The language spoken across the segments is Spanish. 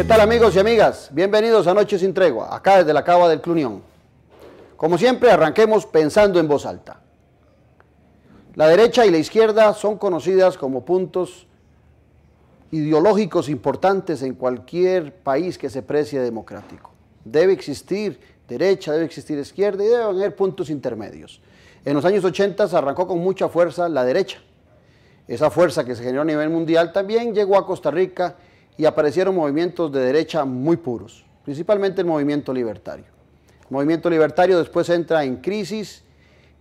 ¿Qué tal, amigos y amigas? Bienvenidos a Noche sin Tregua, acá desde la Cava del Club Unión. Como siempre, arranquemos pensando en voz alta. La derecha y la izquierda son conocidas como puntos ideológicos importantes en cualquier país que se precie democrático. Debe existir derecha, debe existir izquierda y debe haber puntos intermedios. En los años 80 se arrancó con mucha fuerza la derecha. Esa fuerza que se generó a nivel mundial también llegó a Costa Rica y aparecieron movimientos de derecha muy puros, principalmente el movimiento libertario. El movimiento libertario después entra en crisis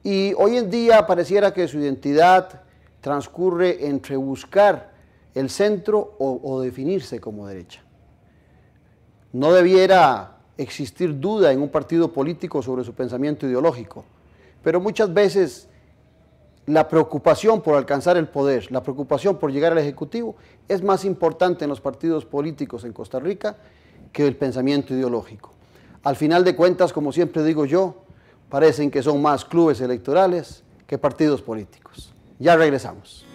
y hoy en día pareciera que su identidad transcurre entre buscar el centro o definirse como derecha. No debiera existir duda en un partido político sobre su pensamiento ideológico, pero muchas veces la preocupación por alcanzar el poder, la preocupación por llegar al Ejecutivo es más importante en los partidos políticos en Costa Rica que el pensamiento ideológico. Al final de cuentas, como siempre digo yo, parecen que son más clubes electorales que partidos políticos. Ya regresamos.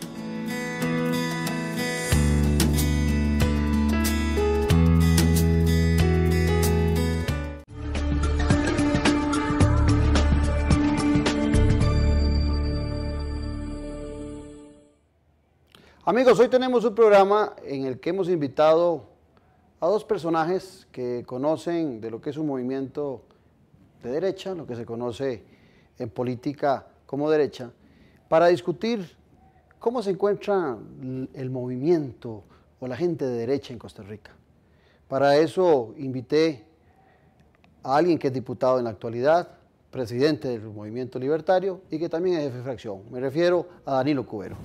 Amigos, hoy tenemos un programa en el que hemos invitado a dos personajes que conocen de lo que es un movimiento de derecha, lo que se conoce en política como derecha, para discutir cómo se encuentra el movimiento o la gente de derecha en Costa Rica. Para eso invité a alguien que es diputado en la actualidad, presidente del movimiento libertario y que también es jefe de fracción. Me refiero a Danilo Cubero.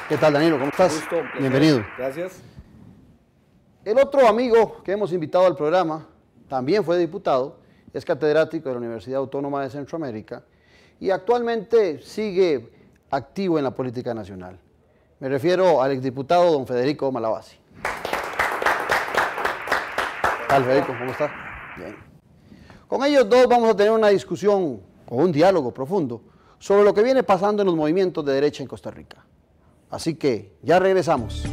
¿Qué tal, Danilo? ¿Cómo estás? Gusto, bienvenido. Gracias. El otro amigo que hemos invitado al programa, también fue diputado, es catedrático de la Universidad Autónoma de Centroamérica y actualmente sigue activo en la política nacional. Me refiero al exdiputado don Federico Malavasi. ¿Qué tal, Federico? ¿Cómo estás? Bien. Con ellos dos vamos a tener una discusión o un diálogo profundo sobre lo que viene pasando en los movimientos de derecha en Costa Rica. Así que ya regresamos.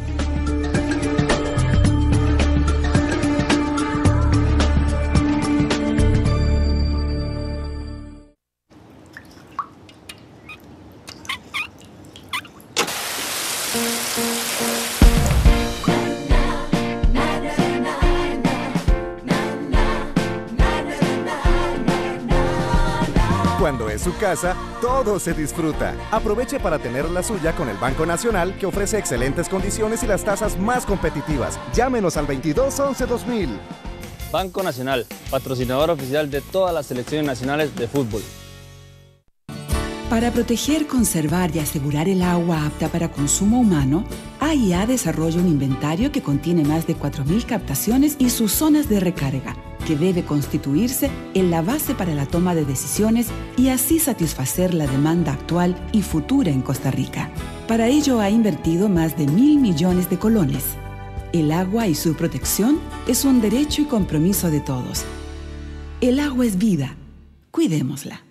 Cuando es su casa, todo se disfruta. Aproveche para tener la suya con el Banco Nacional, que ofrece excelentes condiciones y las tasas más competitivas. Llámenos al 2211-2000. Banco Nacional, patrocinador oficial de todas las selecciones nacionales de fútbol. Para proteger, conservar y asegurar el agua apta para consumo humano, AIA desarrolla un inventario que contiene más de 4.000 captaciones y sus zonas de recarga, que debe constituirse en la base para la toma de decisiones y así satisfacer la demanda actual y futura en Costa Rica. Para ello ha invertido más de 1.000 millones de colones. El agua y su protección es un derecho y compromiso de todos. El agua es vida. Cuidémosla.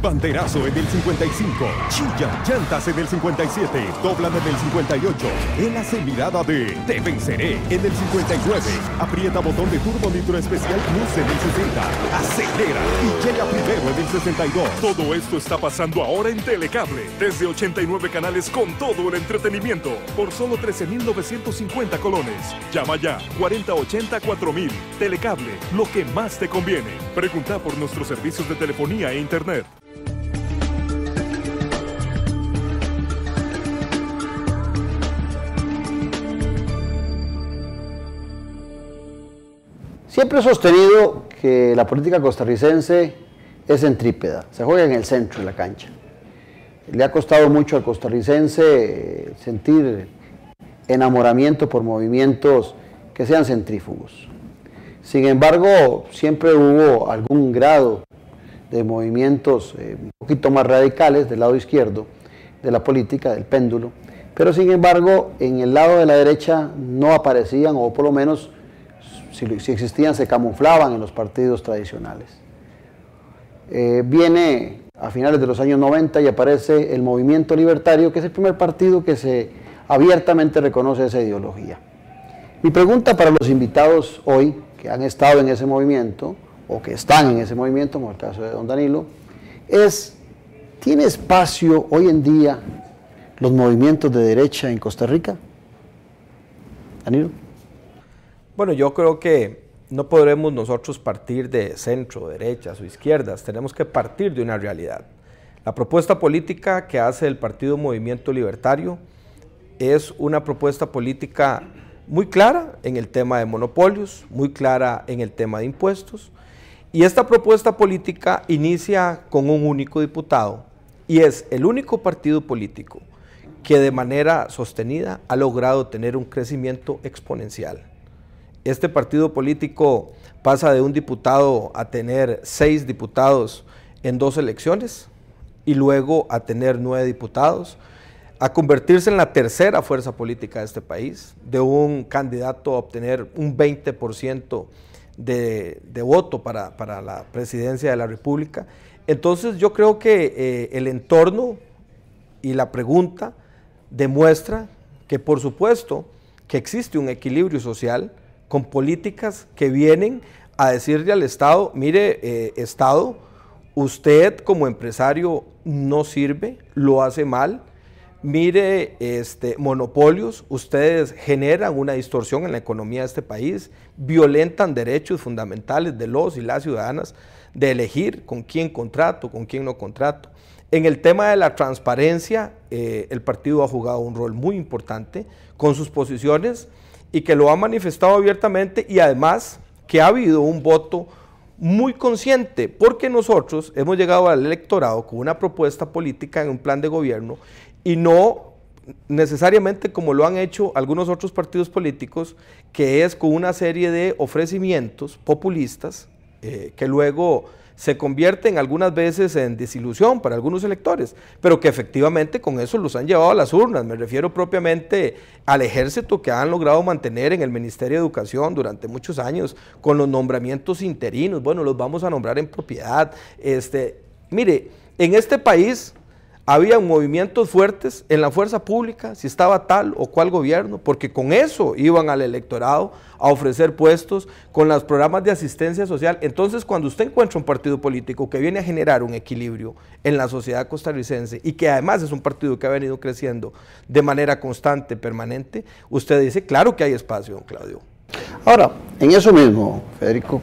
Banderazo en el 55, chilla llantas en el 57, doblan en el 58, él hace mirada de te venceré en el 59, aprieta botón de turbo nitro especial plus en el 60, acelera y llega primero en el 62. Todo esto está pasando ahora en Telecable, desde 89 canales con todo el entretenimiento, por solo 13.950 colones. Llama ya, 4080-4000. Telecable, lo que más te conviene. Pregunta por nuestros servicios de telefonía e internet. Siempre he sostenido que la política costarricense es centrípeta, se juega en el centro de la cancha. Le ha costado mucho al costarricense sentir enamoramiento por movimientos que sean centrífugos. Sin embargo, siempre hubo algún grado de movimientos un poquito más radicales del lado izquierdo de la política, del péndulo, pero sin embargo, en el lado de la derecha no aparecían, o por lo menos si existían, se camuflaban en los partidos tradicionales. Viene a finales de los años 90 y aparece el Movimiento Libertario, que es el primer partido que abiertamente reconoce esa ideología. Mi pregunta para los invitados hoy, que han estado en ese movimiento, o que están en ese movimiento, como el caso de don Danilo, es, ¿tiene espacio hoy en día los movimientos de derecha en Costa Rica? Danilo. Bueno, yo creo que no podremos nosotros partir de centro, derechas o izquierdas, tenemos que partir de una realidad. La propuesta política que hace el Partido Movimiento Libertario es una propuesta política muy clara en el tema de monopolios, muy clara en el tema de impuestos, y esta propuesta política inicia con un único diputado, y es el único partido político que de manera sostenida ha logrado tener un crecimiento exponencial. Este partido político pasa de un diputado a tener 6 diputados en 2 elecciones, y luego a tener 9 diputados, a convertirse en la tercera fuerza política de este país, de un candidato a obtener un 20% de voto para la presidencia de la República. Entonces yo creo que el entorno y la pregunta demuestra que por supuesto que existe un equilibrio social con políticas que vienen a decirle al Estado, mire, Estado, usted como empresario no sirve, lo hace mal. Mire, monopolios, ustedes generan una distorsión en la economía de este país, violentan derechos fundamentales de los y las ciudadanas de elegir con quién contrato, con quién no contrato. En el tema de la transparencia, el partido ha jugado un rol muy importante con sus posiciones y que lo ha manifestado abiertamente, y además que ha habido un voto muy consciente, porque nosotros hemos llegado al electorado con una propuesta política en un plan de gobierno, y no necesariamente como lo han hecho algunos otros partidos políticos, que es con una serie de ofrecimientos populistas que luego se convierten algunas veces en desilusión para algunos electores, pero que efectivamente con eso los han llevado a las urnas. Me refiero propiamente al ejército que han logrado mantener en el Ministerio de Educación durante muchos años, con los nombramientos interinos. Bueno, los vamos a nombrar en propiedad. Mire, en este país había movimientos fuertes en la fuerza pública, si estaba tal o cual gobierno, porque con eso iban al electorado a ofrecer puestos, con los programas de asistencia social. Entonces, cuando usted encuentra un partido político que viene a generar un equilibrio en la sociedad costarricense, y que además es un partido que ha venido creciendo de manera constante, permanente, usted dice, claro que hay espacio, don Claudio. Ahora, en eso mismo, Federico,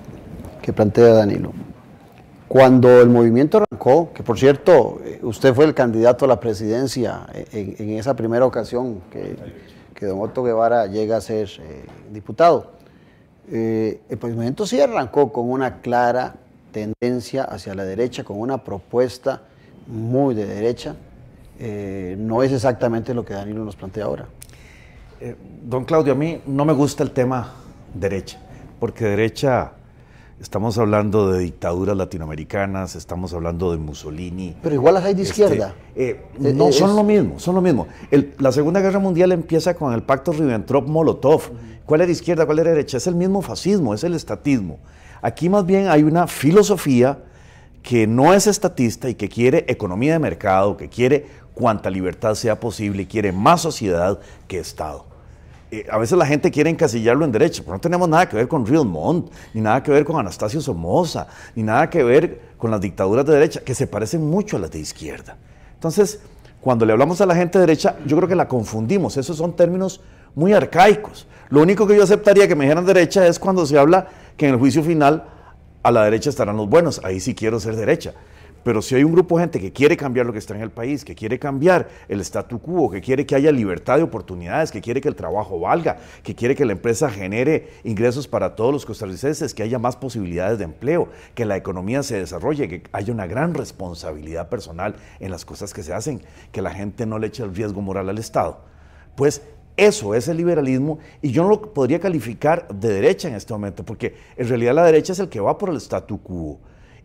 que plantea Danilo, cuando el movimiento arrancó, que por cierto, usted fue el candidato a la presidencia en esa primera ocasión que don Otto Guevara llega a ser diputado, el movimiento sí arrancó con una clara tendencia hacia la derecha, con una propuesta muy de derecha. No es exactamente lo que Danilo nos plantea ahora. Don Claudio, a mí no me gusta el tema derecha, porque derecha... Estamos hablando de dictaduras latinoamericanas, estamos hablando de Mussolini. Pero igual las hay de izquierda. No, son lo mismo, son lo mismo. La Segunda Guerra Mundial empieza con el pacto Ribbentrop-Molotov. ¿Cuál era izquierda, cuál era derecha? Es el mismo fascismo, es el estatismo. Aquí más bien hay una filosofía que no es estatista y que quiere economía de mercado, que quiere cuanta libertad sea posible y quiere más sociedad que Estado. A veces la gente quiere encasillarlo en derecha, pero no tenemos nada que ver con Real Montt, ni nada que ver con Anastasio Somoza, ni nada que ver con las dictaduras de derecha, que se parecen mucho a las de izquierda. Entonces, cuando le hablamos a la gente de derecha, yo creo que la confundimos. Esos son términos muy arcaicos. Lo único que yo aceptaría que me dijeran derecha es cuando se habla que en el juicio final a la derecha estarán los buenos. Ahí sí quiero ser derecha. Pero si hay un grupo de gente que quiere cambiar lo que está en el país, que quiere cambiar el statu quo, que quiere que haya libertad de oportunidades, que quiere que el trabajo valga, que quiere que la empresa genere ingresos para todos los costarricenses, que haya más posibilidades de empleo, que la economía se desarrolle, que haya una gran responsabilidad personal en las cosas que se hacen, que la gente no le eche el riesgo moral al Estado, pues eso es el liberalismo, y yo no lo podría calificar de derecha en este momento, porque en realidad la derecha es el que va por el statu quo.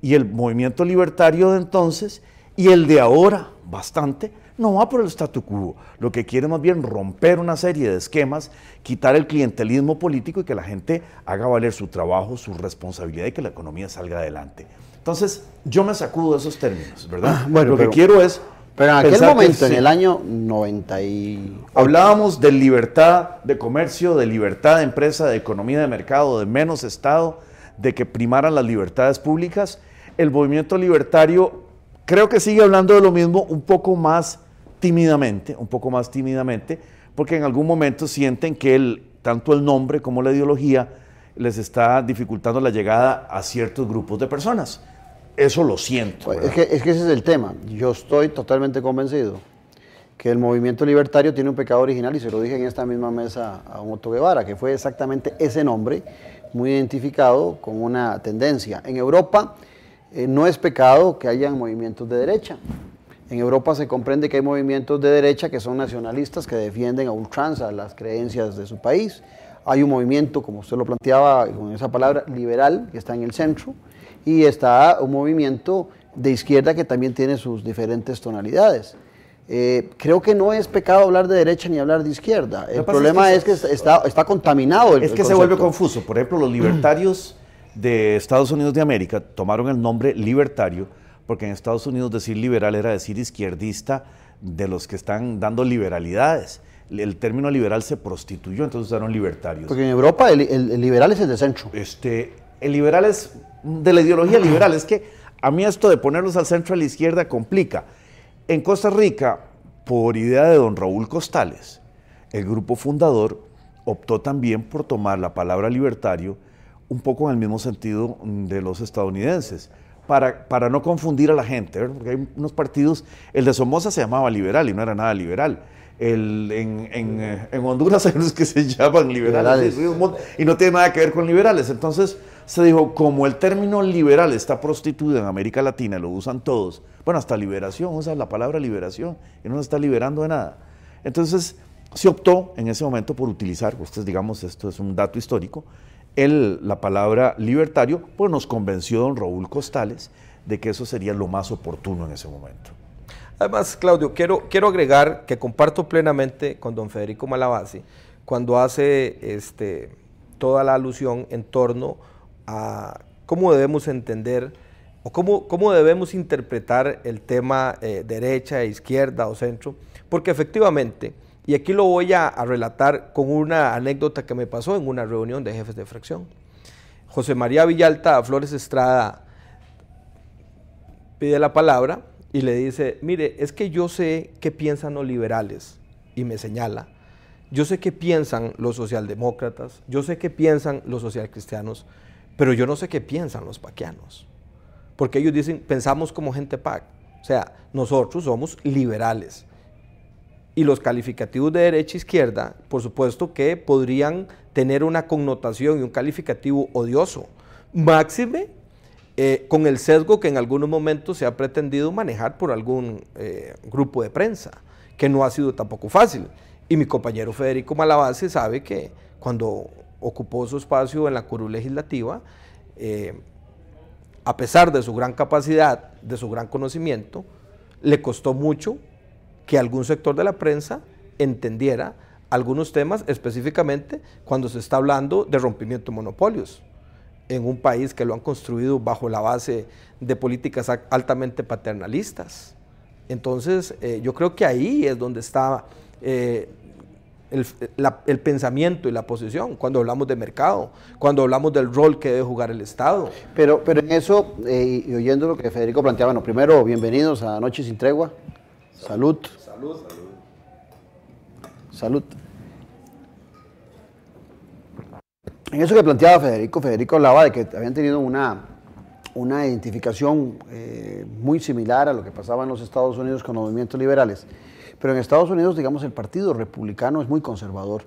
Y el movimiento libertario de entonces y el de ahora, bastante, no va por el statu quo. Lo que quiere más bien romper una serie de esquemas, quitar el clientelismo político y que la gente haga valer su trabajo, su responsabilidad y que la economía salga adelante. Entonces, yo me sacudo de esos términos, ¿verdad? Bueno, lo que quiero es Pero en aquel pensar que momento, en sí. el año 90 y... Hablábamos de libertad de comercio, de libertad de empresa, de economía de mercado, de menos Estado, de que primaran las libertades públicas. El movimiento libertario creo que sigue hablando de lo mismo un poco más tímidamente, porque en algún momento sienten que tanto el nombre como la ideología les está dificultando la llegada a ciertos grupos de personas. Eso lo siento. Pues, es que ese es el tema. Yo estoy totalmente convencido que el movimiento libertario tiene un pecado original, y se lo dije en esta misma mesa a Otto Guevara, que fue exactamente ese nombre, muy identificado con una tendencia. En Europa no es pecado que hayan movimientos de derecha. En Europa se comprende que hay movimientos de derecha que son nacionalistas, que defienden a ultranza las creencias de su país. Hay un movimiento, como usted lo planteaba con esa palabra, liberal, que está en el centro, y está un movimiento de izquierda que también tiene sus diferentes tonalidades. Creo que no es pecado hablar de derecha ni hablar de izquierda. El problema es que está contaminado el concepto. Se vuelve confuso. Por ejemplo, los libertarios de Estados Unidos de América tomaron el nombre libertario porque en Estados Unidos decir liberal era decir izquierdista de los que están dando liberalidades. El término liberal se prostituyó, entonces usaron libertarios. Porque en Europa el liberal es el de centro. El liberal es de la ideología liberal. Es que a mí esto de ponerlos al centro a la izquierda complica. En Costa Rica, por idea de don Raúl Costales, el grupo fundador optó también por tomar la palabra libertario un poco en el mismo sentido de los estadounidenses, para no confundir a la gente, ¿verdad? Porque hay unos partidos, el de Somoza se llamaba liberal y no era nada liberal. En Honduras hay unos que se llaman liberales. Y no tiene nada que ver con liberales. Entonces se dijo, como el término liberal está prostituido en América Latina, lo usan todos, bueno, hasta liberación, usa la palabra liberación y no se está liberando de nada. Entonces se optó en ese momento por utilizar, ustedes digamos, esto es un dato histórico, la palabra libertario, pues nos convenció don Raúl Costales de que eso sería lo más oportuno en ese momento. Además, Claudio, quiero agregar que comparto plenamente con don Federico Malavasi cuando hace toda la alusión en torno a cómo debemos entender o cómo debemos interpretar el tema derecha, izquierda o centro, porque efectivamente, y aquí lo voy a relatar con una anécdota que me pasó en una reunión de jefes de fracción. José María Villalta Flores Estrada pide la palabra y le dice, mire, es que yo sé qué piensan los liberales, y me señala, yo sé qué piensan los socialdemócratas, yo sé qué piensan los socialcristianos, pero yo no sé qué piensan los paquianos, porque ellos dicen, pensamos como gente PAC, o sea, nosotros somos liberales, y los calificativos de derecha e izquierda, por supuesto que podrían tener una connotación y un calificativo odioso, máxime con el sesgo que en algunos momentos se ha pretendido manejar por algún grupo de prensa, que no ha sido tampoco fácil. Y mi compañero Federico Malavasi sabe que cuando ocupó su espacio en la curul legislativa, a pesar de su gran capacidad, de su gran conocimiento, le costó mucho que algún sector de la prensa entendiera algunos temas, específicamente cuando se está hablando de rompimiento de monopolios en un país que lo han construido bajo la base de políticas altamente paternalistas. Entonces, yo creo que ahí es donde está el pensamiento y la posición, cuando hablamos de mercado, cuando hablamos del rol que debe jugar el Estado. Pero en eso, y oyendo lo que Federico planteaba, bueno, primero, bienvenidos a Noche Sin Tregua. Salud. Salud. Salud. En eso que planteaba Federico hablaba de que habían tenido una identificación muy similar a lo que pasaba en los Estados Unidos con los movimientos liberales. Pero en Estados Unidos, digamos, el Partido Republicano es muy conservador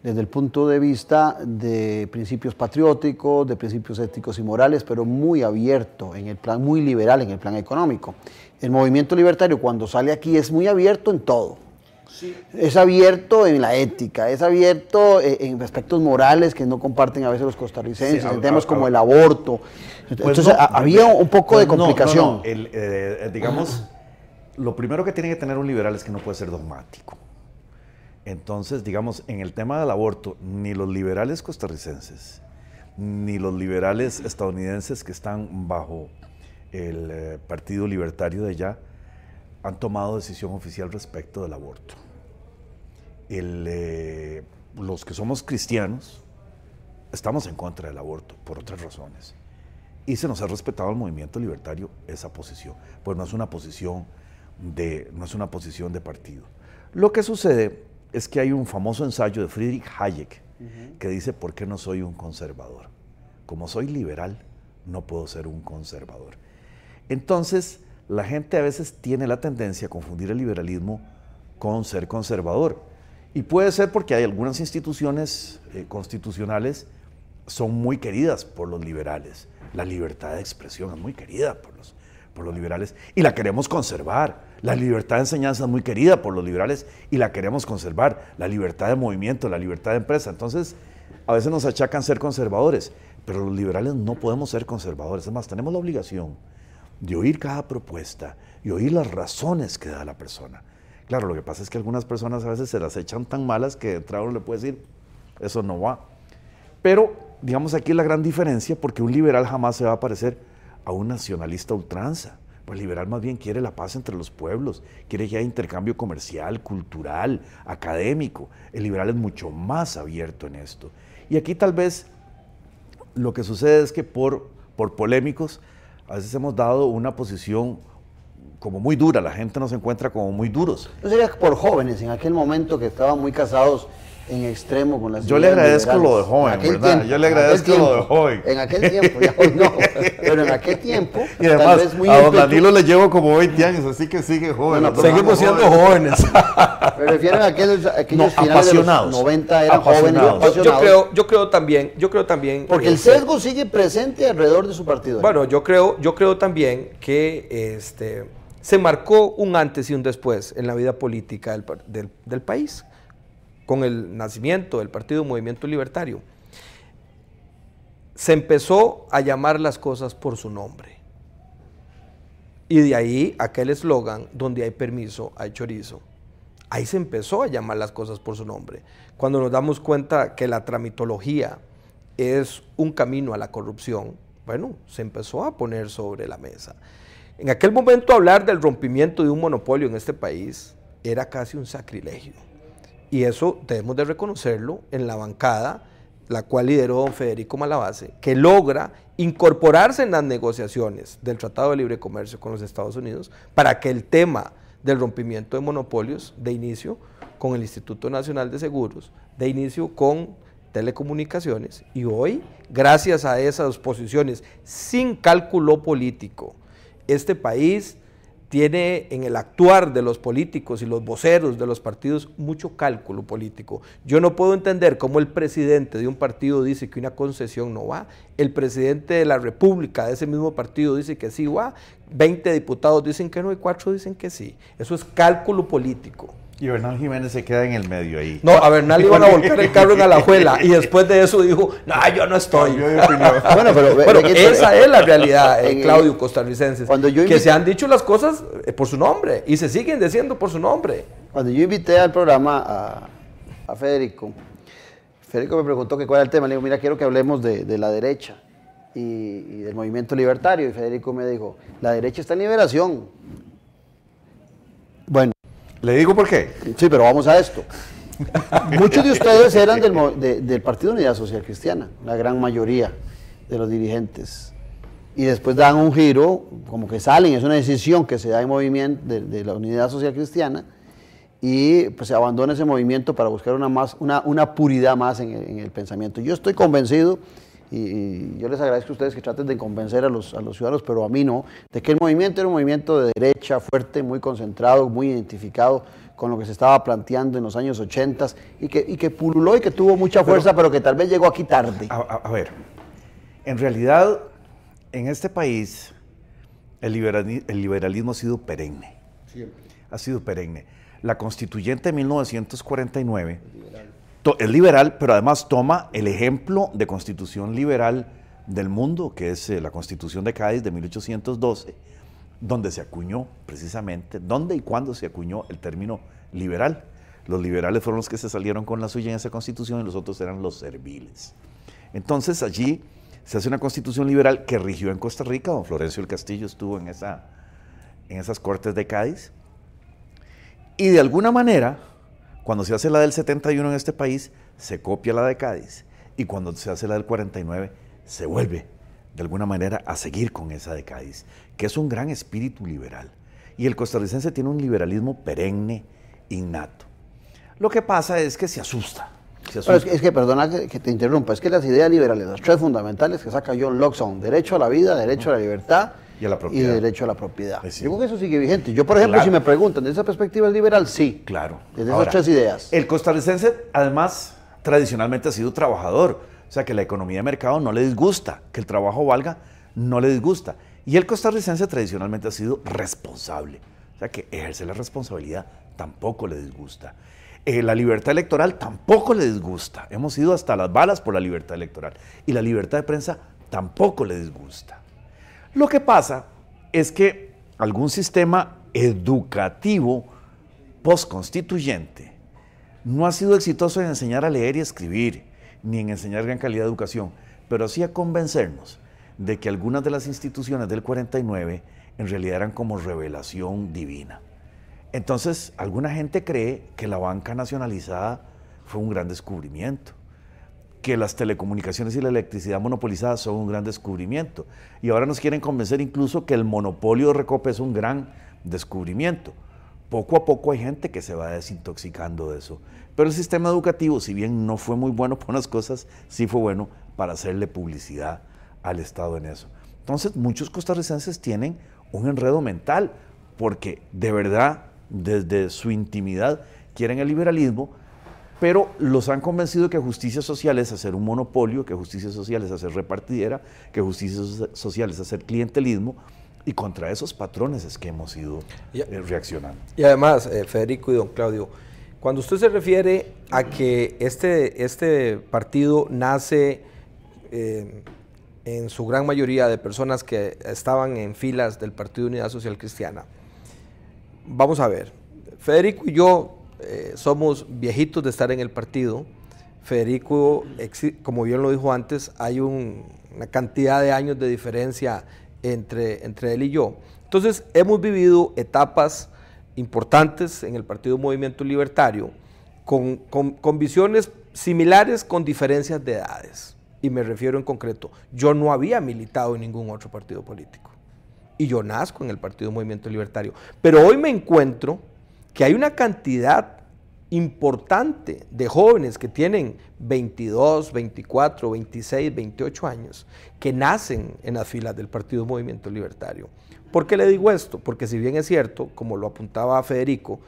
desde el punto de vista de principios patrióticos, de principios éticos y morales, pero muy abierto en el plan, muy liberal en el plan económico. El movimiento libertario, cuando sale aquí, es muy abierto en todo. Sí. Es abierto en la ética, es abierto en aspectos morales que no comparten a veces los costarricenses, en temas como el aborto. Entonces, pues no, había un poco de complicación. Digamos, lo primero que tiene que tener un liberal es que no puede ser dogmático. Entonces, digamos, en el tema del aborto, ni los liberales costarricenses, ni los liberales estadounidenses que están bajo el Partido Libertario de allá, han tomado decisión oficial respecto del aborto. Los que somos cristianos estamos en contra del aborto por otras razones. Y se nos ha respetado al movimiento libertario esa posición, pues no es una posición de partido. Lo que sucede es que hay un famoso ensayo de Friedrich Hayek que dice: ¿por qué no soy un conservador? Como soy liberal, no puedo ser un conservador. Entonces, la gente a veces tiene la tendencia a confundir el liberalismo con ser conservador. Y puede ser porque hay algunas instituciones constitucionales son muy queridas por los liberales. La libertad de expresión es muy querida por los liberales y la queremos conservar. La libertad de enseñanza es muy querida por los liberales y la queremos conservar. La libertad de movimiento, la libertad de empresa. Entonces, a veces nos achacan ser conservadores, pero los liberales no podemos ser conservadores. Es más, tenemos la obligación de oír cada propuesta y oír las razones que da la persona. Claro, lo que pasa es que algunas personas a veces se las echan tan malas que de entrada uno le puede decir, eso no va. Pero, digamos, aquí es la gran diferencia, porque un liberal jamás se va a parecer a un nacionalista ultranza. Pues el liberal más bien quiere la paz entre los pueblos, quiere que haya intercambio comercial, cultural, académico. El liberal es mucho más abierto en esto. Y aquí tal vez lo que sucede es que por polémicos, a veces hemos dado una posición como muy dura, la gente nos encuentra como muy duros. ¿No sería por jóvenes en aquel momento que estaban muy casados en extremo con las Yo le agradezco lo de joven, ¿verdad? Tiempo, yo le agradezco lo de joven. En aquel tiempo, ya hoy no, pero en aquel tiempo, y además, tal vez muy a don Danilo le llevo como 20 años, así que sigue joven. No, seguimos siendo jóvenes. Me refiero a aquellos finales de los 90 eran jóvenes apasionados. Yo creo también. Porque el sesgo sigue presente alrededor de su partido. Bueno, yo creo también que se marcó un antes y un después en la vida política del país, con el nacimiento del Partido Movimiento Libertario. Se empezó a llamar las cosas por su nombre. Y de ahí aquel eslogan, donde hay permiso, hay chorizo. Ahí se empezó a llamar las cosas por su nombre. Cuando nos damos cuenta que la tramitología es un camino a la corrupción, bueno, se empezó a poner sobre la mesa. En aquel momento hablar del rompimiento de un monopolio en este país era casi un sacrilegio. Y eso debemos de reconocerlo en la bancada, la cual lideró don Federico Malabase, que logra incorporarse en las negociaciones del Tratado de Libre Comercio con los Estados Unidos para que el tema del rompimiento de monopolios de inicio con el Instituto Nacional de Seguros, de inicio con telecomunicaciones, y hoy, gracias a esas posiciones sin cálculo político, este país tiene en el actuar de los políticos y los voceros de los partidos mucho cálculo político. Yo no puedo entender cómo el presidente de un partido dice que una concesión no va, el presidente de la República de ese mismo partido dice que sí va, 20 diputados dicen que no y 4 dicen que sí. Eso es cálculo político. Y Bernal Jiménez se queda en el medio ahí. No, a Bernal le iban a volcar el carro en Alajuela y después de eso dijo, no, yo no estoy. Bueno, pero esa es la realidad, Claudio, costarricenses, que se han dicho las cosas por su nombre y se siguen diciendo por su nombre. Cuando yo invité al programa a Federico, Federico me preguntó que cuál era el tema. Le digo, mira, quiero que hablemos de la derecha y del movimiento libertario. Y Federico me dijo, la derecha está en liberación. Bueno. ¿Le digo por qué? Sí, pero vamos a esto. Muchos de ustedes eran del Partido Unidad Social Cristiana, la gran mayoría de los dirigentes. Y después dan un giro, como que salen, es una decisión que se da en movimiento de la Unidad Social Cristiana, y pues se abandona ese movimiento para buscar una puridad más en el pensamiento. Yo estoy convencido, y yo les agradezco a ustedes que traten de convencer a los ciudadanos, pero a mí no, de que el movimiento era un movimiento de derecha, fuerte, muy concentrado, muy identificado con lo que se estaba planteando en los años 80 y que pululó y que tuvo mucha fuerza, pero que tal vez llegó aquí tarde. A ver, en realidad, en este país, el liberalismo ha sido perenne. Siempre. Ha sido perenne. La constituyente de 1949 es liberal, pero además toma el ejemplo de constitución liberal del mundo, que es la Constitución de Cádiz de 1812, donde se acuñó precisamente, dónde y cuándo se acuñó el término liberal. Los liberales fueron los que se salieron con la suya en esa constitución y los otros eran los serviles. Entonces allí se hace una constitución liberal que rigió en Costa Rica. Don Florencio del Castillo estuvo en esas Cortes de Cádiz Y de alguna manera, cuando se hace la del 71 en este país, se copia la de Cádiz. Y cuando se hace la del 49, se vuelve de alguna manera a seguir con esa de Cádiz, que es un gran espíritu liberal. Y el costarricense tiene un liberalismo perenne, innato. Lo que pasa es que se asusta. Es que, perdona que te interrumpa, es que las ideas liberales, las tres fundamentales que saca John Locke son derecho a la vida, derecho a la libertad y a la propiedad. Y derecho a la propiedad. Sí. Yo creo que eso sigue vigente. Yo, por ejemplo, si me preguntan, ¿desde esa perspectiva es liberal? Sí. Claro. Desde esas tres ideas. El costarricense, además, tradicionalmente ha sido trabajador. O sea, que la economía de mercado no le disgusta, que el trabajo valga, no le disgusta. Y el costarricense tradicionalmente ha sido responsable. O sea, que ejercer la responsabilidad tampoco le disgusta. La libertad electoral tampoco le disgusta. Hemos ido hasta las balas por la libertad electoral. Y la libertad de prensa tampoco le disgusta. Lo que pasa es que algún sistema educativo postconstituyente no ha sido exitoso en enseñar a leer y escribir, ni en enseñar gran calidad de educación, pero sí a convencernos de que algunas de las instituciones del 49 en realidad eran como revelación divina. Entonces, alguna gente cree que la banca nacionalizada fue un gran descubrimiento, que las telecomunicaciones y la electricidad monopolizadas son un gran descubrimiento, y ahora nos quieren convencer incluso que el monopolio de Recope es un gran descubrimiento. Poco a poco hay gente que se va desintoxicando de eso, pero el sistema educativo, si bien no fue muy bueno para unas cosas, sí fue bueno para hacerle publicidad al Estado en eso. Entonces, muchos costarricenses tienen un enredo mental, porque de verdad, desde su intimidad, quieren el liberalismo, pero los han convencido que justicia social es hacer un monopolio, que justicia social es hacer repartidera, que justicia social es hacer clientelismo, y contra esos patrones es que hemos ido reaccionando. Y además, Federico y don Claudio, cuando usted se refiere a que este partido nace en su gran mayoría de personas que estaban en filas del Partido Unidad Social Cristiana, vamos a ver, Federico y yo somos viejitos de estar en el partido. Federico, como bien lo dijo antes, hay una cantidad de años de diferencia entre él y yo. Entonces, hemos vivido etapas importantes en el Partido Movimiento Libertario con visiones similares, con diferencias de edades. Y me refiero en concreto, yo no había militado en ningún otro partido político. Y yo nazco en el Partido Movimiento Libertario. Pero hoy me encuentro que hay una cantidad importante de jóvenes que tienen 22, 24, 26, 28 años, que nacen en las filas del Partido Movimiento Libertario. ¿Por qué le digo esto? Porque si bien es cierto, como lo apuntaba Federico,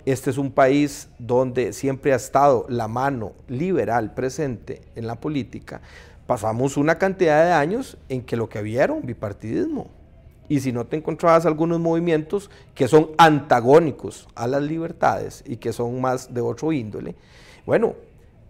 este es un país donde siempre ha estado la mano liberal presente en la política, pasamos una cantidad de años en que lo que había era un bipartidismo. Y si no te encontrabas algunos movimientos que son antagónicos a las libertades y que son más de otro índole, bueno,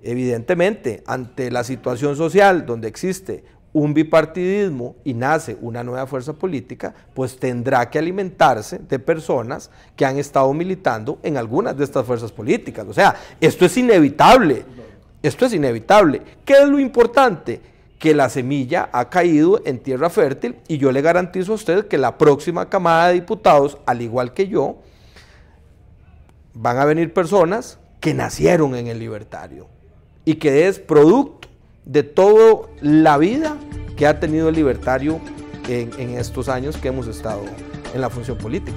evidentemente, ante la situación social donde existe un bipartidismo y nace una nueva fuerza política, pues tendrá que alimentarse de personas que han estado militando en algunas de estas fuerzas políticas. O sea, esto es inevitable, esto es inevitable. ¿Qué es lo importante? Que la semilla ha caído en tierra fértil, y yo le garantizo a usted que la próxima camada de diputados, al igual que yo, van a venir personas que nacieron en el libertario y que es producto de toda la vida que ha tenido el libertario en estos años que hemos estado en la función política.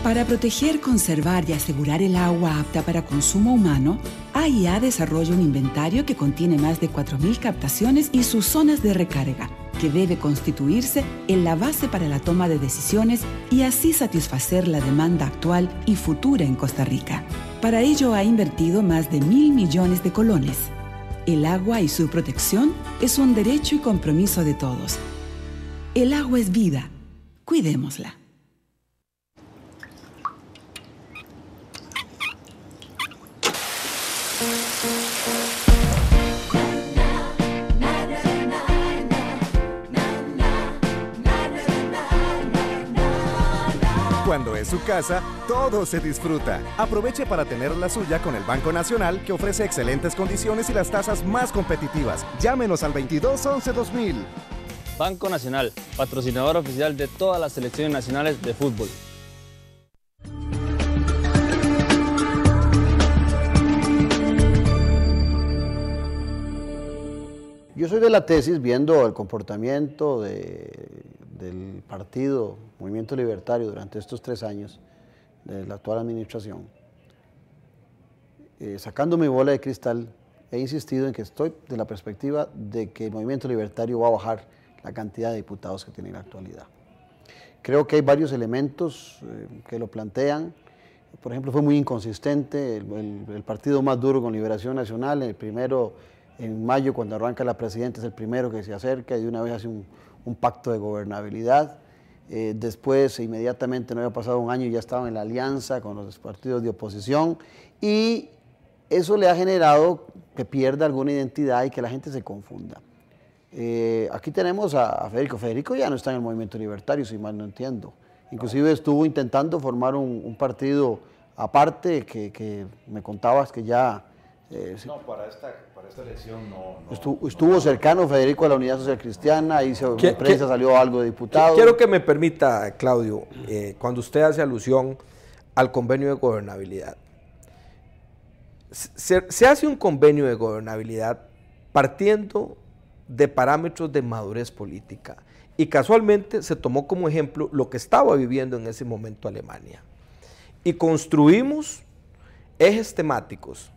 Para proteger, conservar y asegurar el agua apta para consumo humano, AIA desarrolla un inventario que contiene más de 4.000 captaciones y sus zonas de recarga, que debe constituirse en la base para la toma de decisiones y así satisfacer la demanda actual y futura en Costa Rica. Para ello ha invertido más de 1.000 millones de colones. El agua y su protección es un derecho y compromiso de todos. El agua es vida. Cuidémosla. Cuando es su casa, todo se disfruta. Aproveche para tener la suya con el Banco Nacional, que ofrece excelentes condiciones y las tasas más competitivas. Llámenos al 22 11 2000. Banco Nacional, patrocinador oficial de todas las selecciones nacionales de fútbol. Yo soy de la tesis, viendo el comportamiento del partido Movimiento Libertario durante estos 3 años de la actual administración, sacando mi bola de cristal, he insistido en que estoy de la perspectiva de que el Movimiento Libertario va a bajar la cantidad de diputados que tiene en la actualidad. Creo que hay varios elementos que lo plantean. Por ejemplo, fue muy inconsistente el partido más duro con Liberación Nacional, el primero en mayo, cuando arranca la presidenta, es el primero que se acerca y de una vez hace un pacto de gobernabilidad. Después, inmediatamente, no había pasado un año y ya estaban en la alianza con los partidos de oposición, y eso le ha generado que pierda alguna identidad y que la gente se confunda. Aquí tenemos a Federico. Federico ya no está en el Movimiento Libertario, si mal no entiendo. Inclusive estuvo intentando formar un partido aparte que me contabas que ya... no, para esta elección no. Estuvo cercano Federico a la Unidad Social Cristiana, ahí en prensa salió algo de diputado. Quiero que me permita, Claudio, cuando usted hace alusión al convenio de gobernabilidad. Se hace un convenio de gobernabilidad partiendo de parámetros de madurez política, y casualmente se tomó como ejemplo lo que estaba viviendo en ese momento Alemania. Y construimos ejes temáticos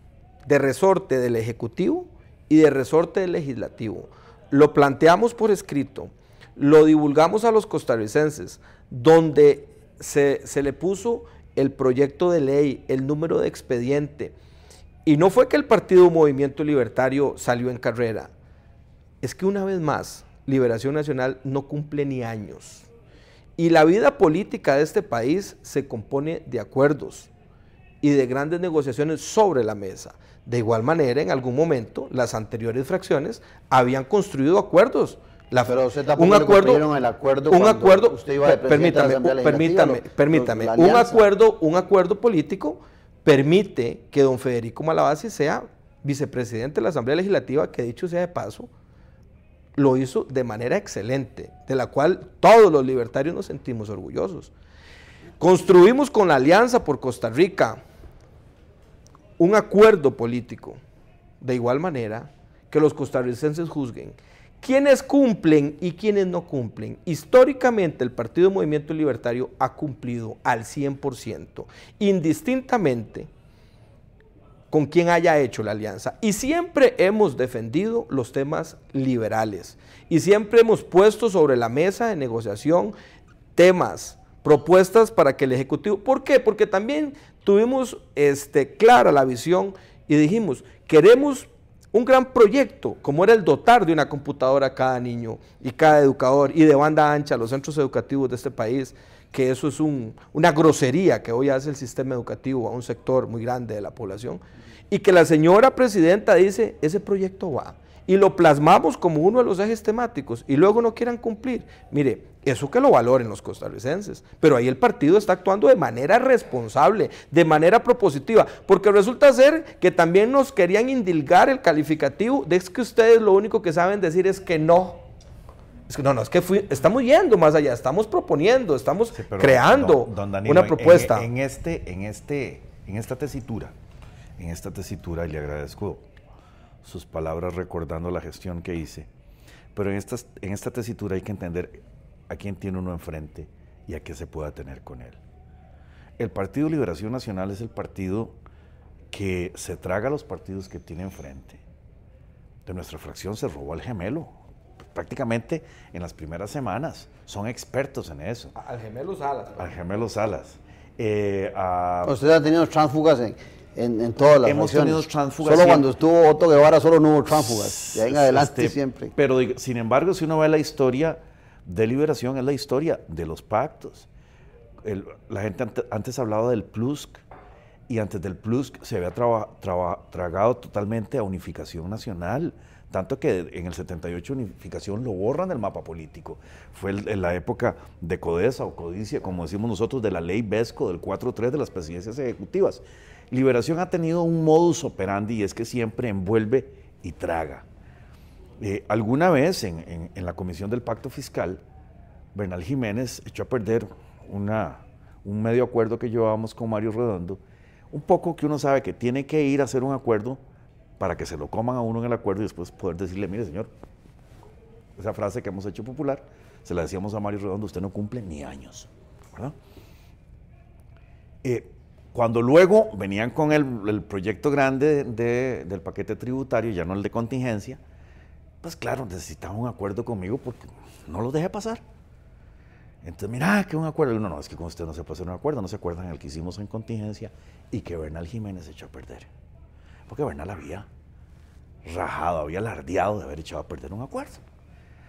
de resorte del Ejecutivo y de resorte del Legislativo. Lo planteamos por escrito, lo divulgamos a los costarricenses, donde se le puso el proyecto de ley, el número de expediente, y no fue que el Partido Movimiento Libertario salió en carrera, es que una vez más, Liberación Nacional no cumple ni años, y la vida política de este país se compone de acuerdos y de grandes negociaciones sobre la mesa. De igual manera, en algún momento, las anteriores fracciones habían construido acuerdos. Pero usted tampoco le cumplieron el acuerdo cuando usted iba de presidente de la Asamblea Legislativa. Permítame, un acuerdo político permite que don Federico Malavasi sea vicepresidente de la Asamblea Legislativa, que dicho sea de paso, lo hizo de manera excelente, de la cual todos los libertarios nos sentimos orgullosos. Construimos con la Alianza por Costa Rica un acuerdo político, de igual manera que los costarricenses juzguen quiénes cumplen y quiénes no cumplen. Históricamente el Partido Movimiento Libertario ha cumplido al 100%, indistintamente con quien haya hecho la alianza, y siempre hemos defendido los temas liberales, y siempre hemos puesto sobre la mesa de negociación temas, propuestas para que el Ejecutivo... ¿Por qué? Porque también tuvimos clara la visión y dijimos, queremos un gran proyecto, como era el dotar de una computadora a cada niño y cada educador, y de banda ancha a los centros educativos de este país, que eso es una grosería que hoy hace el sistema educativo a un sector muy grande de la población, y que la señora presidenta dice, ese proyecto va, y lo plasmamos como uno de los ejes temáticos, y luego no quieran cumplir. Mire, eso que lo valoren los costarricenses, pero ahí el partido está actuando de manera responsable, de manera propositiva, porque resulta ser que también nos querían indilgar el calificativo de que ustedes lo único que saben decir es que no. Es que no, es que estamos yendo más allá, estamos proponiendo, estamos creando don Danilo, una propuesta. En esta tesitura, y le agradezco sus palabras recordando la gestión que hice, pero en esta tesitura hay que entender a quién tiene uno enfrente y a qué se pueda tener con él. El Partido Liberación Nacional es el partido que se traga a los partidos que tiene enfrente. De nuestra fracción se robó al gemelo, prácticamente en las primeras semanas. Son expertos en eso. Al gemelo Salas. Al gemelo Salas. Usted ha tenido tránsfugas en todas las hemos fracciones. Tenido tránsfugas. Solo cuando estuvo Otto Guevara solo no hubo tránsfugas. Y ahí en adelante siempre. Pero sin embargo, si uno ve la historia de Liberación, es la historia de los pactos. La gente antes hablaba del PLUSC, y antes del PLUSC se había tragado totalmente a Unificación Nacional, tanto que en el 78 Unificación lo borran del mapa político. Fue en la época de Codesa o Codicia, como decimos nosotros, de la ley Vesco del 4.3 de las presidencias ejecutivas. Liberación ha tenido un modus operandi, y es que siempre envuelve y traga. Alguna vez en la comisión del pacto fiscal, Bernal Jiménez echó a perder un medio acuerdo que llevábamos con Mario Redondo, un poco que uno sabe que tiene que ir a hacer un acuerdo para que se lo coman a uno en el acuerdo y después poder decirle, mire señor, esa frase que hemos hecho popular, se la decíamos a Mario Redondo, usted no cumple ni años, ¿verdad? Cuando luego venían con el proyecto grande del paquete tributario, ya no el de contingencia, pues claro, necesitaba un acuerdo conmigo porque no lo dejé pasar. Entonces, mira, que un acuerdo. No, es que con usted no se puede hacer un acuerdo, no se acuerdan el que hicimos en contingencia y que Bernal Jiménez echó a perder. Porque Bernal había rajado, había alardeado de haber echado a perder un acuerdo.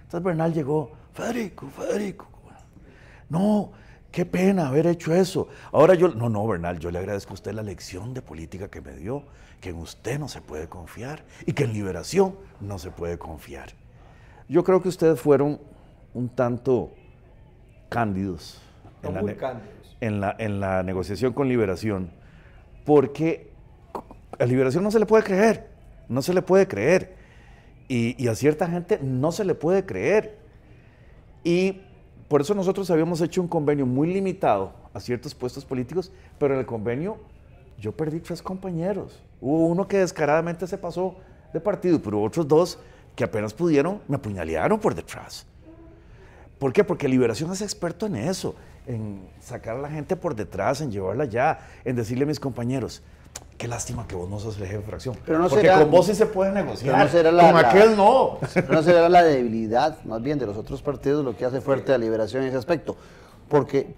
Entonces Bernal llegó, Federico, no, qué pena haber hecho eso. Ahora no, Bernal, yo le agradezco a usted la lección de política que me dio, que en usted no se puede confiar y que en Liberación no se puede confiar. Yo creo que ustedes fueron un tanto cándidos en la negociación con Liberación, porque a Liberación no se le puede creer, y a cierta gente no se le puede creer, y por eso nosotros habíamos hecho un convenio muy limitado a ciertos puestos políticos, pero en el convenio yo perdí 3 compañeros, hubo uno que descaradamente se pasó de partido, pero otros 2 que apenas pudieron me apuñalearon por detrás. ¿Por qué? Porque Liberación es experto en eso, en sacar a la gente por detrás, en llevarla allá, en decirle a mis compañeros, qué lástima que vos no sos el jefe de fracción, pero no porque será, con vos sí se puede negociar, no será con aquel no. Pero no será la debilidad, más bien, de los otros partidos lo que hace fuerte a Liberación en ese aspecto. Porque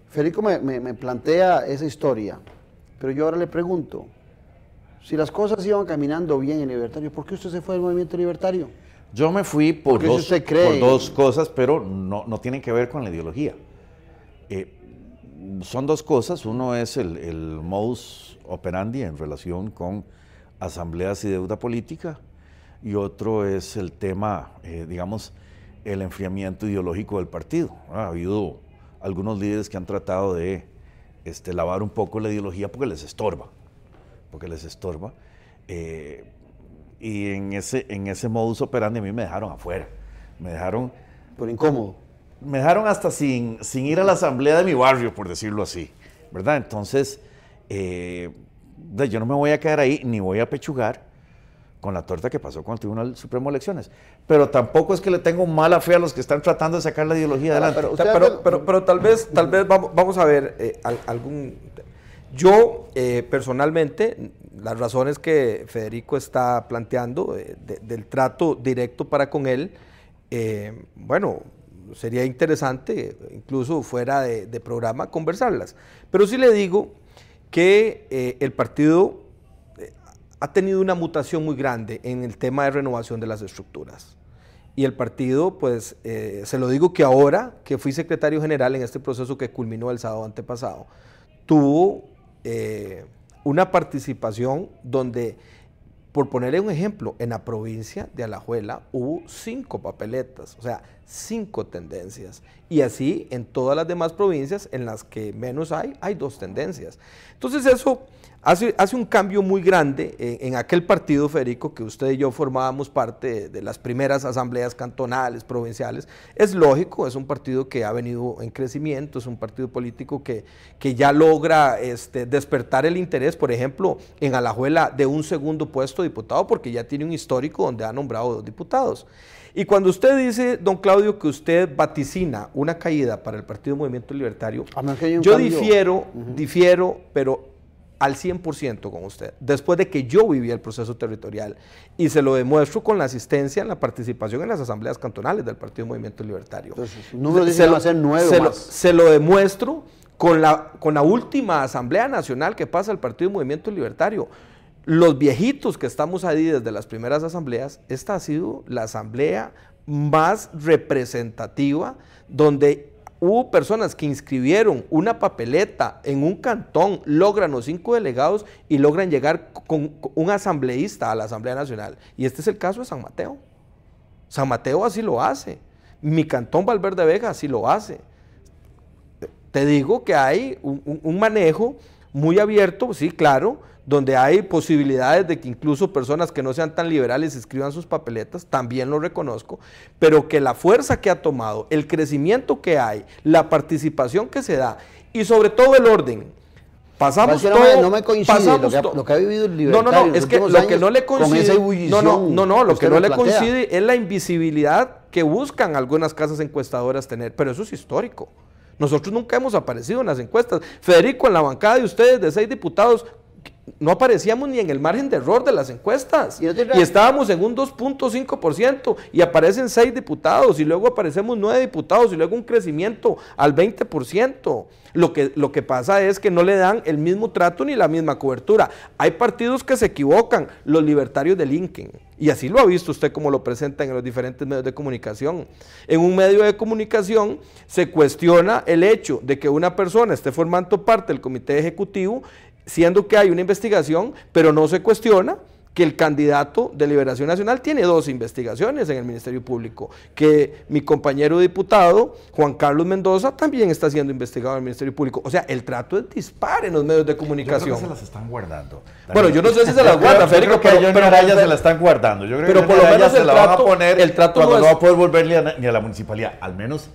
Federico me plantea esa historia, pero yo ahora le pregunto, si las cosas iban caminando bien en Libertario, ¿por qué usted se fue del movimiento libertario? Yo me fui por dos cosas, pero no tienen que ver con la ideología. Son 2 cosas. Uno es el modus operandi en relación con asambleas y deuda política, y otro es el tema, digamos, el enfriamiento ideológico del partido. Ha habido algunos líderes que han tratado de lavar un poco la ideología porque les estorba. Y en ese modus operandi a mí me dejaron afuera, por incómodo. Me dejaron hasta sin ir a la asamblea de mi barrio, por decirlo así, ¿verdad? Entonces, yo no me voy a quedar ahí, ni voy a pechugar con la torta que pasó con el Tribunal Supremo de Elecciones. Pero tampoco es que le tengo mala fe a los que están tratando de sacar la ideología adelante. Pero tal vez vamos a ver algún... Yo, personalmente, las razones que Federico está planteando del trato directo para con él, bueno, sería interesante, incluso fuera de programa, conversarlas. Pero sí le digo que el partido ha tenido una mutación muy grande en el tema de renovación de las estructuras. Y el partido, pues, se lo digo que ahora que fui secretario general en este proceso que culminó el sábado antepasado, tuvo una participación donde, por ponerle un ejemplo, en la provincia de Alajuela hubo 5 papeletas, o sea, 5 tendencias. Y así en todas las demás provincias en las que menos hay 2 tendencias. Entonces eso hace un cambio muy grande en aquel partido, Federico, que usted y yo formábamos parte de las primeras asambleas cantonales, provinciales. Es lógico, es un partido que ha venido en crecimiento, es un partido político que ya logra despertar el interés, por ejemplo, en Alajuela de un segundo puesto de diputado, porque ya tiene un histórico donde ha nombrado 2 diputados. Y cuando usted dice, don Claudio, que usted vaticina una caída para el Partido Movimiento Libertario, yo difiero, pero al 100% con usted, después de que yo viví el proceso territorial, y se lo demuestro con la asistencia en la participación en las asambleas cantonales del Partido Movimiento Libertario. Se lo demuestro con la última asamblea nacional que pasa el Partido Movimiento Libertario. Los viejitos que estamos ahí desde las primeras asambleas, esta ha sido la asamblea más representativa, donde hubo personas que inscribieron una papeleta en un cantón, logran los 5 delegados y logran llegar con un asambleísta a la Asamblea Nacional. Y este es el caso de San Mateo. San Mateo así lo hace. Mi cantón Valverde Vega así lo hace. Te digo que hay un manejo muy abierto, sí, claro, donde hay posibilidades de que incluso personas que no sean tan liberales escriban sus papeletas, también lo reconozco, pero que la fuerza que ha tomado, el crecimiento que hay, la participación que se da y sobre todo el orden. Pasamos todo, no me coincide lo que ha vivido el libertario. No, es que lo que no le coincide, lo que no le coincide es la invisibilidad que buscan algunas casas encuestadoras tener, pero eso es histórico. Nosotros nunca hemos aparecido en las encuestas. Federico, en la bancada de ustedes, de 6 diputados, no aparecíamos ni en el margen de error de las encuestas. Y estábamos en un 2.5% y aparecen 6 diputados y luego aparecemos 9 diputados y luego un crecimiento al 20%. Lo que pasa es que no le dan el mismo trato ni la misma cobertura. Hay partidos que se equivocan, los libertarios delinquen. Y así lo ha visto usted como lo presentan en los diferentes medios de comunicación. En un medio de comunicación se cuestiona el hecho de que una persona esté formando parte del comité ejecutivo, siendo que hay una investigación, pero no se cuestiona que el candidato de Liberación Nacional tiene 2 investigaciones en el Ministerio Público, que mi compañero diputado, Juan Carlos Mendoza, también está siendo investigado en el Ministerio Público. O sea, el trato es dispar en los medios de comunicación. Yo creo que se las están guardando. Bueno, yo no sé si se las guardan, Federico, pero ellas se las están guardando. Yo creo pero que por lo menos se la van a poner el trato cuando no va a poder volver ni a la municipalidad. Al menos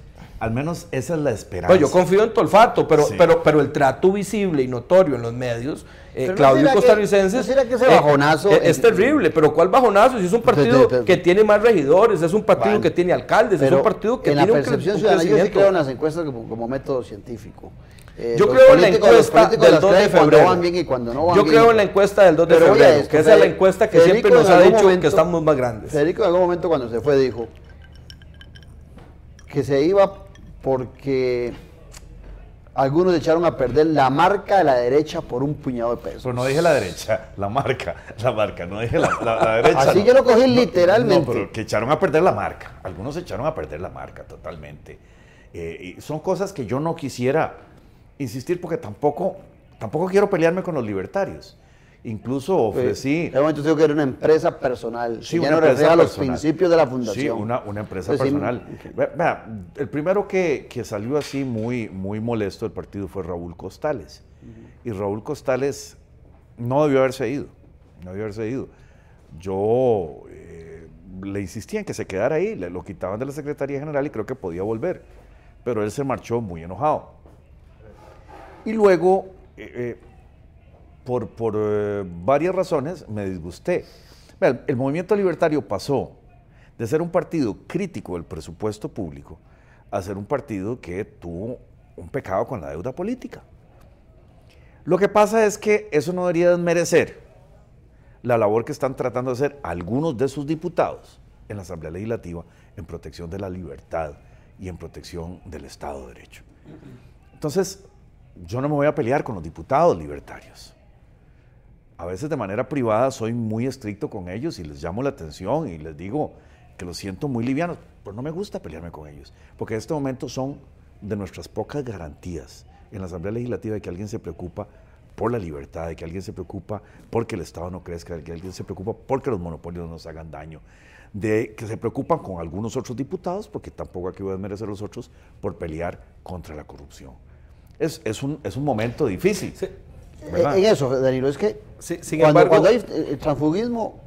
esa es la esperanza. Pues yo confío en Tolfato, pero, sí. pero el trato visible y notorio en los medios, Claudio Costarricenses, ¿no será que ese bajonazo es terrible, pero ¿cuál bajonazo? Si es un partido que tiene más regidores, es un partido que tiene alcaldes, es un partido que en tiene la percepción ciudadana, yo sí creo en las encuestas como método científico. Yo creo en la encuesta del 2 de febrero. Yo creo en la encuesta del 2 de febrero, que esa es la encuesta que siempre nos ha dicho que estamos más grandes. Federico en algún momento cuando se fue dijo que se iba porque algunos echaron a perder la marca de la derecha por un puñado de pesos. Pero no dije la derecha, la marca, no dije la derecha. Así no. Yo lo cogí literalmente. No, pero que echaron a perder la marca. Algunos echaron a perder la marca totalmente. Y son cosas que yo no quisiera insistir porque tampoco quiero pelearme con los libertarios. Incluso ofrecí... En momento digo que era una empresa personal, sí, ya no refleja los principios de la fundación. Sí, una empresa personal. Vea, el primero que salió así muy molesto del partido fue Raúl Costales. Y Raúl Costales no debió haberse ido. Yo le insistía en que se quedara ahí, lo quitaban de la Secretaría General y creo que podía volver. Pero él se marchó muy enojado. Y luego... Por varias razones me disgusté. El movimiento libertario pasó de ser un partido crítico del presupuesto público a ser un partido que tuvo un pecado con la deuda política. Lo que pasa es que eso no debería desmerecer la labor que están tratando de hacer algunos de sus diputados en la Asamblea Legislativa en protección de la libertad y en protección del Estado de Derecho. Entonces, yo no me voy a pelear con los diputados libertarios. A veces de manera privada soy muy estricto con ellos y les llamo la atención y les digo que los siento muy livianos, pero no me gusta pelearme con ellos, porque en este momento son de nuestras pocas garantías en la Asamblea Legislativa de que alguien se preocupa por la libertad, de que alguien se preocupa porque el Estado no crezca, de que alguien se preocupa porque los monopolios nos hagan daño, de que se preocupan con algunos otros diputados, porque tampoco aquí voy a desmerecer a los otros, por pelear contra la corrupción. Es un momento difícil. Sí. En eso, Danilo, es que cuando hay el transfugismo,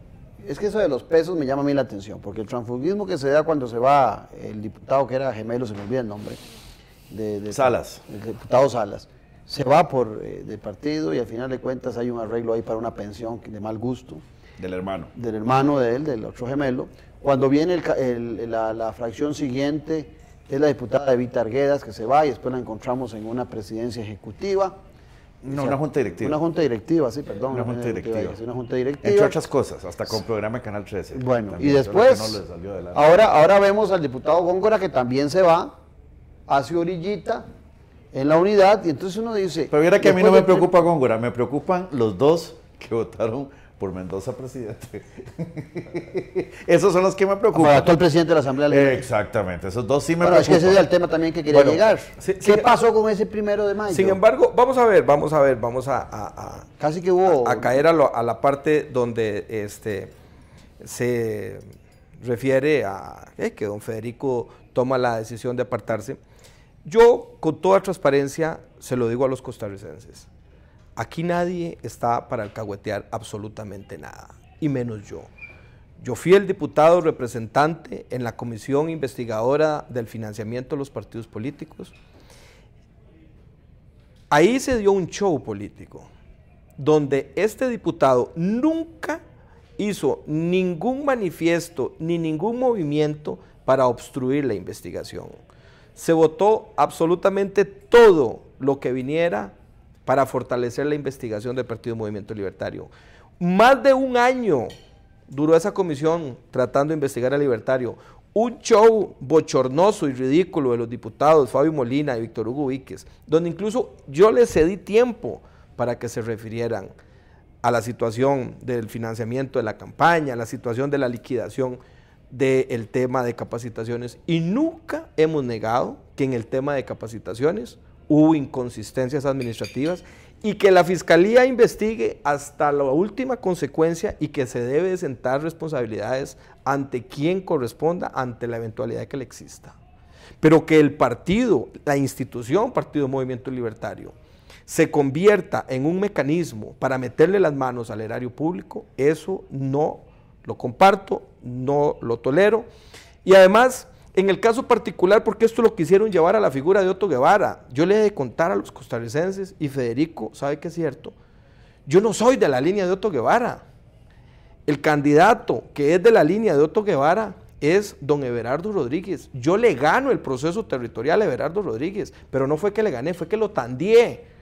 es que eso de los pesos me llama a mí la atención, porque el transfugismo que se da cuando se va el diputado que era gemelo, se me olvida el nombre, Salas. El diputado Salas, se va del partido y al final de cuentas hay un arreglo ahí para una pensión de mal gusto. Del hermano. Del hermano de él, del otro gemelo. Cuando viene la fracción siguiente, es la diputada Evita Arguedas que se va y después la encontramos en una presidencia ejecutiva. No, una junta directiva. Una junta directiva, sí, perdón. Una junta directiva. Una junta directiva. Entre otras cosas, hasta con programa de Canal 13. Bueno, también, y después, no ahora vemos al diputado Góngora que también se va, hace orillita en la unidad, y entonces uno dice... Pero mira que a mí no me preocupa Góngora, me preocupan los dos que votaron por Mendoza presidente. Esos son los que me preocupan. Para actual presidente de la Asamblea Legislativa. Exactamente, esos dos sí me preocupan. Es que ese es el tema también que quería llegar. ¿Qué pasó con ese 1 de mayo? Sin embargo, vamos a casi que hubo... a caer a la parte donde se refiere a que don Federico toma la decisión de apartarse. Yo, con toda transparencia, se lo digo a los costarricenses. aquí nadie está para alcahuetear absolutamente nada, y menos yo. Yo fui el diputado representante en la comisión investigadora del financiamiento de los partidos políticos. Ahí se dio un show político, donde este diputado nunca hizo ningún manifiesto ni ningún movimiento para obstruir la investigación. Se votó absolutamente todo lo que viniera para fortalecer la investigación del Partido Movimiento Libertario. Más de un año duró esa comisión tratando de investigar al Libertario. Un show bochornoso y ridículo de los diputados Fabio Molina y Víctor Hugo Víquez, donde incluso yo les cedí tiempo para que se refirieran a la situación del financiamiento de la campaña, a la situación de la liquidación del tema de capacitaciones, y nunca hemos negado que en el tema de capacitaciones hubo inconsistencias administrativas y que la Fiscalía investigue hasta la última consecuencia y que se debe de sentar responsabilidades ante quien corresponda ante la eventualidad de que le exista. Pero que el partido, la institución Partido Movimiento Libertario, se convierta en un mecanismo para meterle las manos al erario público, eso no lo comparto, no lo tolero. Y además, en el caso particular, porque esto lo quisieron llevar a la figura de Otto Guevara, yo le he de contar a los costarricenses, y Federico sabe que es cierto, yo no soy de la línea de Otto Guevara. El candidato que es de la línea de Otto Guevara es don Everardo Rodríguez. Yo le gano el proceso territorial a Everardo Rodríguez, pero no fue que le gané, fue que lo tandié.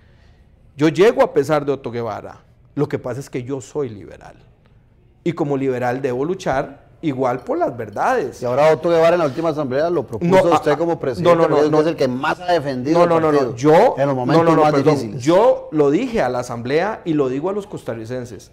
Yo llego a pesar de Otto Guevara. Lo que pasa es que yo soy liberal. Y como liberal debo luchar igual por las verdades. Y ahora Otto Guevara en la última asamblea lo propuso usted como presidente, no, es el que más ha defendido el partido en los momentos más difíciles. Yo lo dije a la asamblea y lo digo a los costarricenses.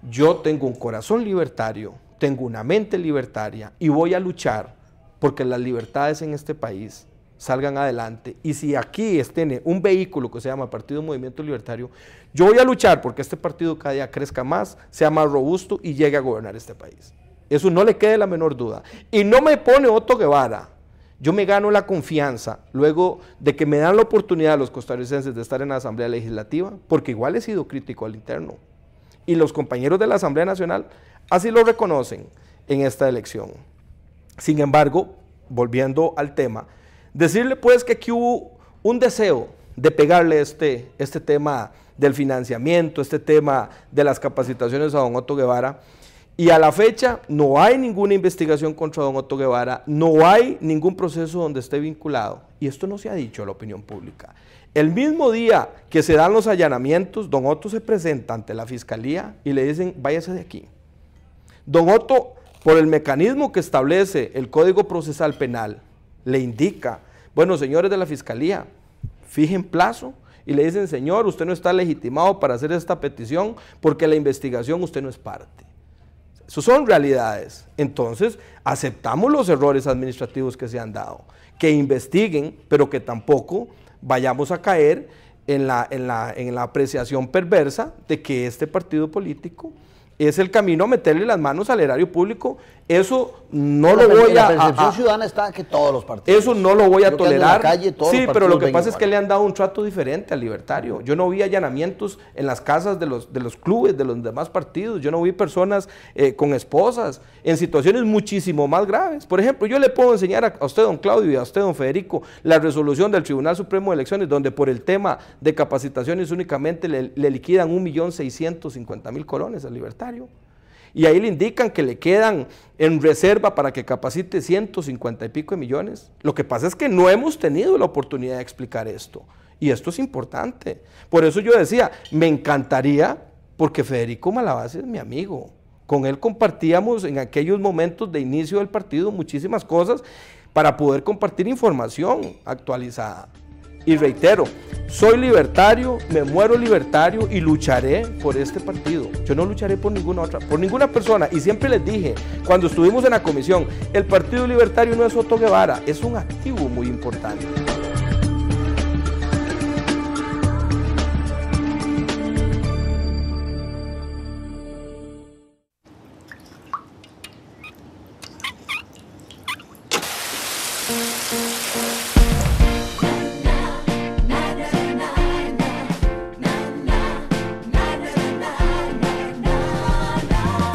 Yo tengo un corazón libertario, tengo una mente libertaria y voy a luchar porque las libertades en este país salgan adelante. Y si aquí tiene un vehículo que se llama Partido Movimiento Libertario, yo voy a luchar porque este partido cada día crezca más, sea más robusto y llegue a gobernar este país. Eso no le quede la menor duda. Y no me pone Otto Guevara. Yo me gano la confianza luego de que me dan la oportunidad a los costarricenses de estar en la Asamblea Legislativa, porque igual he sido crítico al interno. Y los compañeros de la Asamblea Nacional así lo reconocen en esta elección. Sin embargo, volviendo al tema, decirle pues que aquí hubo un deseo de pegarle este tema del financiamiento, este tema de las capacitaciones a don Otto Guevara, y a la fecha no hay ninguna investigación contra don Otto Guevara, no hay ningún proceso donde esté vinculado, y esto no se ha dicho a la opinión pública. El mismo día que se dan los allanamientos, don Otto se presenta ante la Fiscalía y le dicen, váyase de aquí. Don Otto, por el mecanismo que establece el Código Procesal Penal, le indica, bueno, señores de la Fiscalía, fijen plazo, y le dicen, señor, usted no está legitimado para hacer esta petición porque la investigación usted no es parte. Eso son realidades. Entonces, aceptamos los errores administrativos que se han dado, que investiguen, pero que tampoco vayamos a caer en la apreciación perversa de que este partido político es el camino a meterle las manos al erario público. Eso no lo voy a... La percepción ciudadana está que todos los partidos... Eso no lo voy a tolerar. Sí, pero lo que pasa es que le han dado un trato diferente al libertario. Yo no vi allanamientos en las casas de los clubes, de los demás partidos. Yo no vi personas con esposas en situaciones muchísimo más graves. Por ejemplo, yo le puedo enseñar a usted, don Claudio, y a usted, don Federico, la resolución del Tribunal Supremo de Elecciones, donde por el tema de capacitaciones únicamente le liquidan 1.650.000 colones al libertario. Y ahí le indican que le quedan en reserva para que capacite 150 y pico de millones. Lo que pasa es que no hemos tenido la oportunidad de explicar esto. Y esto es importante. Por eso yo decía, me encantaría, porque Federico Malavasi es mi amigo. Con él compartíamos en aquellos momentos de inicio del partido muchísimas cosas para poder compartir información actualizada. Y reitero, soy libertario, me muero libertario y lucharé por este partido. Yo no lucharé por ninguna otra, por ninguna persona. Y siempre les dije, cuando estuvimos en la comisión, el Partido Libertario no es Otto Guevara, es un activo muy importante.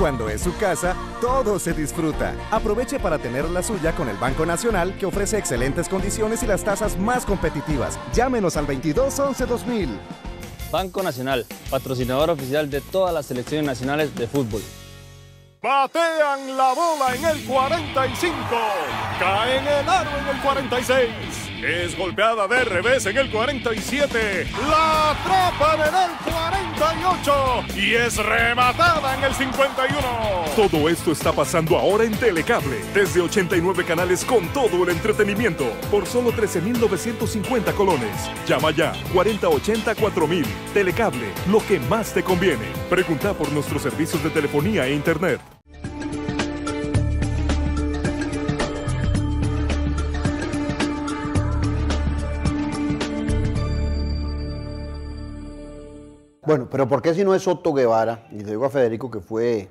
Cuando es su casa, todo se disfruta. Aproveche para tener la suya con el Banco Nacional, que ofrece excelentes condiciones y las tasas más competitivas. Llámenos al 2211-2000. Banco Nacional, patrocinador oficial de todas las selecciones nacionales de fútbol. Batean la bola en el 45. Cae en el aro en el 46. Es golpeada de revés en el 47. La atrapan en el 48. Y es rematada en el 51. Todo esto está pasando ahora en Telecable. Desde 89 canales con todo el entretenimiento. Por solo 13,950 colones. Llama ya 4080-4000. Telecable, lo que más te conviene. Pregunta por nuestros servicios de telefonía e internet. Bueno, pero ¿por qué si no es Otto Guevara? Y le digo a Federico que fue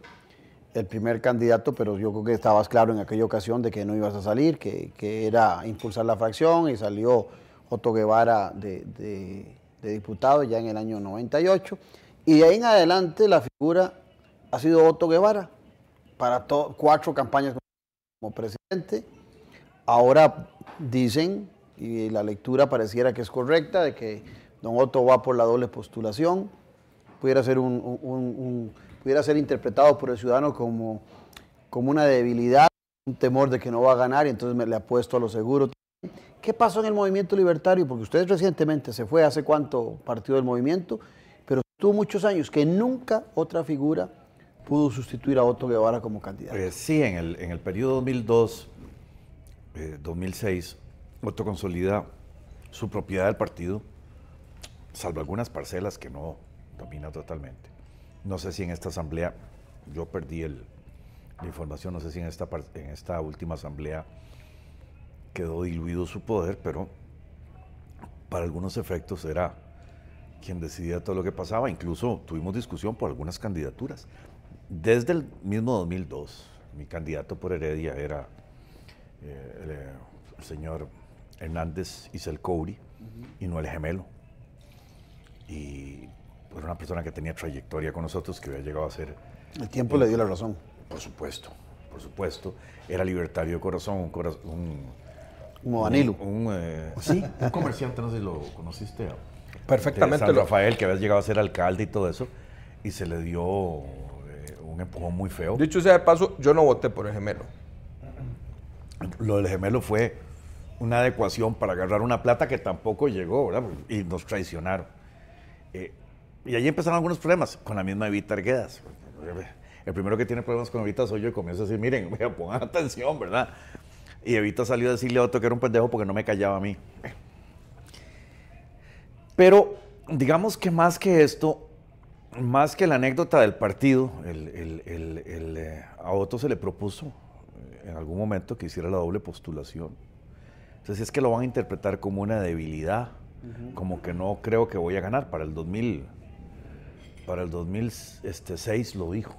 el primer candidato, pero yo creo que estabas claro en aquella ocasión de que no ibas a salir, que era impulsar la fracción, y salió Otto Guevara de diputado ya en el año 98. Y de ahí en adelante la figura ha sido Otto Guevara para 4 campañas como presidente. Ahora dicen, y la lectura pareciera que es correcta, de que don Otto va por la doble postulación. Pudiera ser interpretado por el ciudadano como una debilidad, un temor de que no va a ganar, y entonces le apuesto a lo seguro. ¿Qué pasó en el movimiento libertario? Porque usted recientemente se fue, ¿hace cuánto partió del movimiento? Pero tuvo muchos años que nunca otra figura pudo sustituir a Otto Guevara como candidato. Sí, en el periodo 2002-2006, Otto consolida su propiedad del partido, salvo algunas parcelas que no domina totalmente. No sé si en esta asamblea, yo perdí la información, no sé si en esta última asamblea quedó diluido su poder, pero para algunos efectos era quien decidía todo lo que pasaba. Incluso tuvimos discusión por algunas candidaturas. Desde el mismo 2002, mi candidato por Heredia era el señor Hernández Isel Couri, y no el gemelo. Y era una persona que tenía trayectoria con nosotros, que había llegado a ser... El tiempo le dio la razón. Por supuesto. Era libertario de corazón, como Danilo. Sí, un comerciante, no sé si lo conociste. Perfectamente. San Rafael, que había llegado a ser alcalde y todo eso, y se le dio un empujón muy feo. Dicho sea de paso, yo no voté por el gemelo. Lo del gemelo fue una adecuación para agarrar una plata que tampoco llegó, ¿verdad? Y nos traicionaron. Y allí empezaron algunos problemas con la misma Evita Arguedas. El primero que tiene problemas con Evita soy yo, y comienzo a decir, miren, pongan atención, ¿verdad? Y Evita salió a decirle a Otto que era un pendejo porque no me callaba a mí. Pero digamos que más que esto, más que la anécdota del partido, a Otto se le propuso en algún momento que hiciera la doble postulación. Entonces es que lo van a interpretar como una debilidad, como que no creo que voy a ganar. Para el 2006 lo dijo,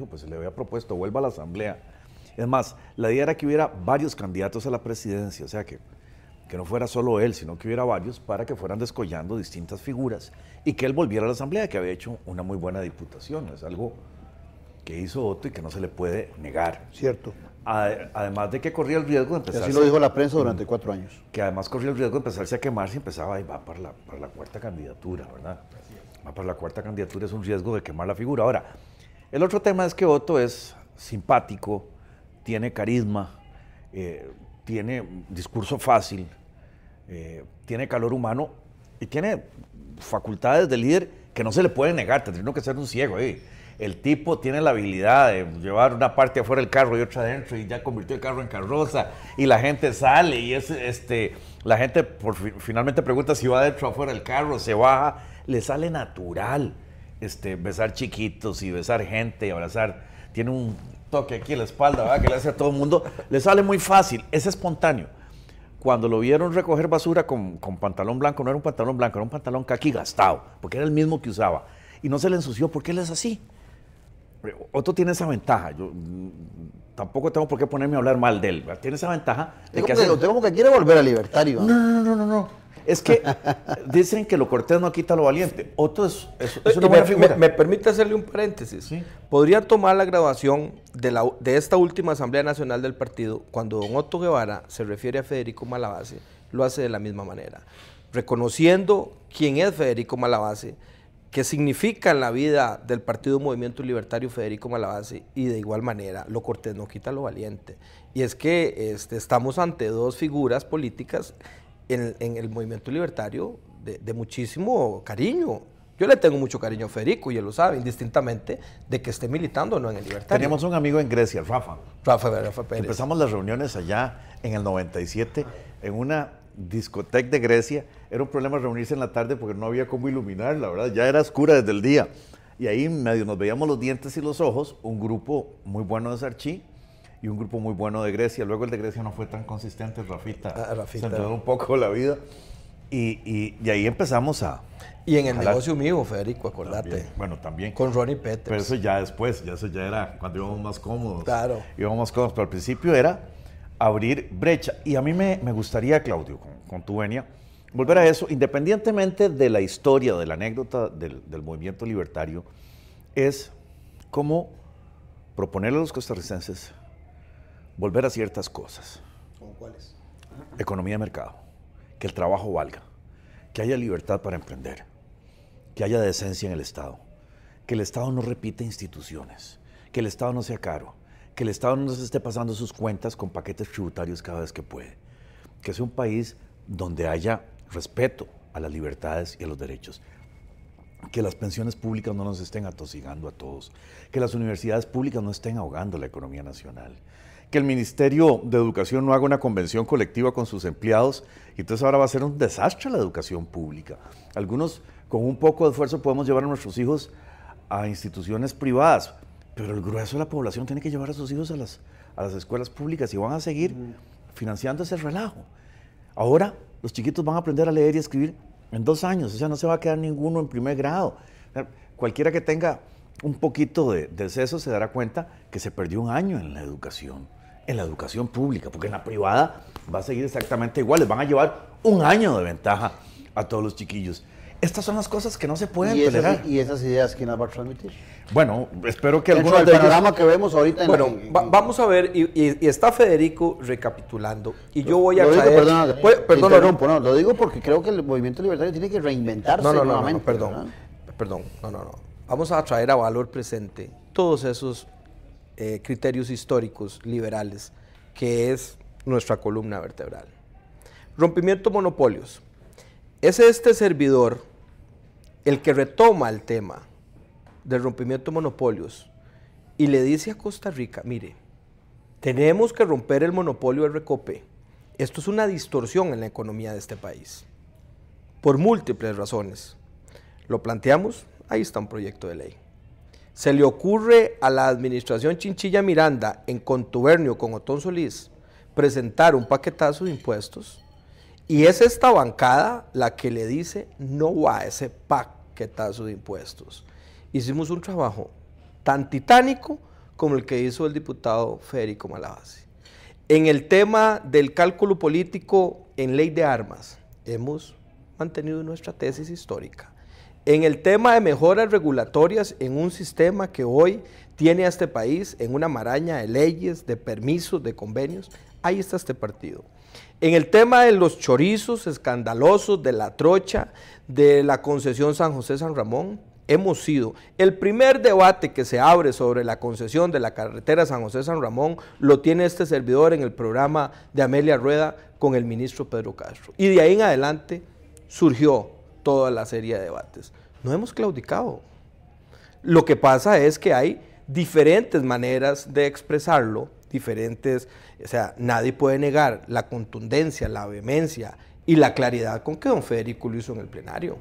pues se le había propuesto, vuelva a la asamblea. Es más, la idea era que hubiera varios candidatos a la presidencia, o sea que no fuera solo él, sino que hubiera varios para que fueran descollando distintas figuras y que él volviera a la asamblea, que había hecho una muy buena diputación. Es algo que hizo Otto y que no se le puede negar. Cierto. Además de que corría el riesgo de empezar. Así lo dijo la prensa durante 4 años. Que además corría el riesgo de empezarse a quemarse y empezaba y va para la 4ª candidatura, ¿verdad? Va para la 4ª candidatura, es un riesgo de quemar la figura. Ahora, el otro tema es que Otto es simpático, tiene carisma, tiene discurso fácil, tiene calor humano y tiene facultades de líder que no se le pueden negar, tendría que ser un ciego. El tipo tiene la habilidad de llevar una parte afuera del carro y otra adentro, y ya convirtió el carro en carroza, y la gente sale y la gente finalmente pregunta si va adentro o afuera del carro, se baja, le sale natural besar chiquitos y besar gente y abrazar. Tiene un toque aquí en la espalda, ¿verdad?, que le hace a todo el mundo, le sale muy fácil, es espontáneo. Cuando lo vieron recoger basura con pantalón blanco, no era un pantalón blanco, era un pantalón caqui gastado, porque era el mismo que usaba, y no se le ensució porque él es así. Otto tiene esa ventaja, yo tampoco tengo por qué ponerme a hablar mal de él, ¿verdad? Tiene esa ventaja de que como que quiere volver a libertario. No. Es que dicen que lo cortés no quita lo valiente. Otro es una buena figura. Me permite hacerle un paréntesis. Sí. Podría tomar la grabación de esta última Asamblea Nacional del partido, cuando don Otto Guevara se refiere a Federico Malabase, lo hace de la misma manera, reconociendo quién es Federico Malabase, qué significa en la vida del Partido Movimiento Libertario Federico Malabase, y de igual manera, lo cortés no quita lo valiente. Y es que estamos ante dos figuras políticas en el movimiento libertario de muchísimo cariño. Yo le tengo mucho cariño a Federico, y él lo sabe, indistintamente de que esté militando o no en el libertario. Teníamos un amigo en Grecia, Rafa Pérez. Empezamos las reuniones allá en el 97 en una discoteca de Grecia. Era un problema reunirse en la tarde porque no había cómo iluminar, la verdad, ya era oscura desde el día. Y ahí medio nos veíamos los dientes y los ojos, un grupo muy bueno de Sarchí y un grupo muy bueno de Grecia. Luego el de Grecia no fue tan consistente, Rafita se enredó un poco la vida. Y ahí empezamos a... Y en el negocio mío, Federico, acordate. También, bueno, también. Con Ronnie Peters. Pero eso ya después, eso ya era cuando íbamos más cómodos. Claro. Íbamos más cómodos, pero al principio era abrir brecha. Y a mí me gustaría, Claudio, con tu venia, volver a eso, independientemente de la historia, de la anécdota del movimiento libertario, es cómo proponerle a los costarricenses volver a ciertas cosas. ¿Cómo cuáles? Economía de mercado, que el trabajo valga, que haya libertad para emprender, que haya decencia en el Estado, que el Estado no repita instituciones, que el Estado no sea caro, que el Estado no se esté pasando sus cuentas con paquetes tributarios cada vez que puede, que sea un país donde haya respeto a las libertades y a los derechos, que las pensiones públicas no nos estén atosigando a todos, que las universidades públicas no estén ahogando la economía nacional, que el Ministerio de Educación no haga una convención colectiva con sus empleados, y entonces ahora va a ser un desastre la educación pública. Algunos, con un poco de esfuerzo, podemos llevar a nuestros hijos a instituciones privadas, pero el grueso de la población tiene que llevar a sus hijos a las escuelas públicas y van a seguir financiando ese relajo. Ahora los chiquitos van a aprender a leer y escribir en 2 años, o sea, no se va a quedar ninguno en primer grado. Cualquiera que tenga un poquito de seso se dará cuenta que se perdió 1 año en la educación pública, porque en la privada va a seguir exactamente igual, les van a llevar 1 año de ventaja a todos los chiquillos. Estas son las cosas que no se pueden tolerar. ¿Y esas ideas quién las va a transmitir? Bueno, espero que algunos de ellos... panorama que vemos ahorita... Vamos a ver, y está Federico recapitulando, y yo voy a traer... Perdón, lo digo porque creo que el movimiento libertario tiene que reinventarse nuevamente. Perdón. Vamos a traer a valor presente todos esos criterios históricos liberales, que es nuestra columna vertebral. Rompimiento de monopolios. Es este servidor el que retoma el tema del rompimiento de monopolios y le dice a Costa Rica, mire, tenemos que romper el monopolio del Recope. Esto es una distorsión en la economía de este país, por múltiples razones. Lo planteamos, ahí está un proyecto de ley. Se le ocurre a la administración Chinchilla Miranda, en contubernio con Otón Solís, presentar un paquetazo de impuestos, y es esta bancada la que le dice no va a ese paquetazo de impuestos. Hicimos un trabajo tan titánico como el que hizo el diputado Federico Malabase. En el tema del cálculo político en ley de armas, hemos mantenido nuestra tesis histórica. En el tema de mejoras regulatorias en un sistema que hoy tiene a este país en una maraña de leyes, de permisos, de convenios, ahí está este partido. En el tema de los chorizos escandalosos, de la trocha, de la concesión San José-San Ramón, hemos sido el primer debate que se abre sobre la concesión de la carretera San José-San Ramón, lo tiene este servidor en el programa de Amelia Rueda con el ministro Pedro Castro. Y de ahí en adelante surgió toda la serie de debates. No hemos claudicado. Lo que pasa es que hay diferentes maneras de expresarlo, o sea, nadie puede negar la contundencia, la vehemencia y la claridad con que don Federico lo hizo en el plenario.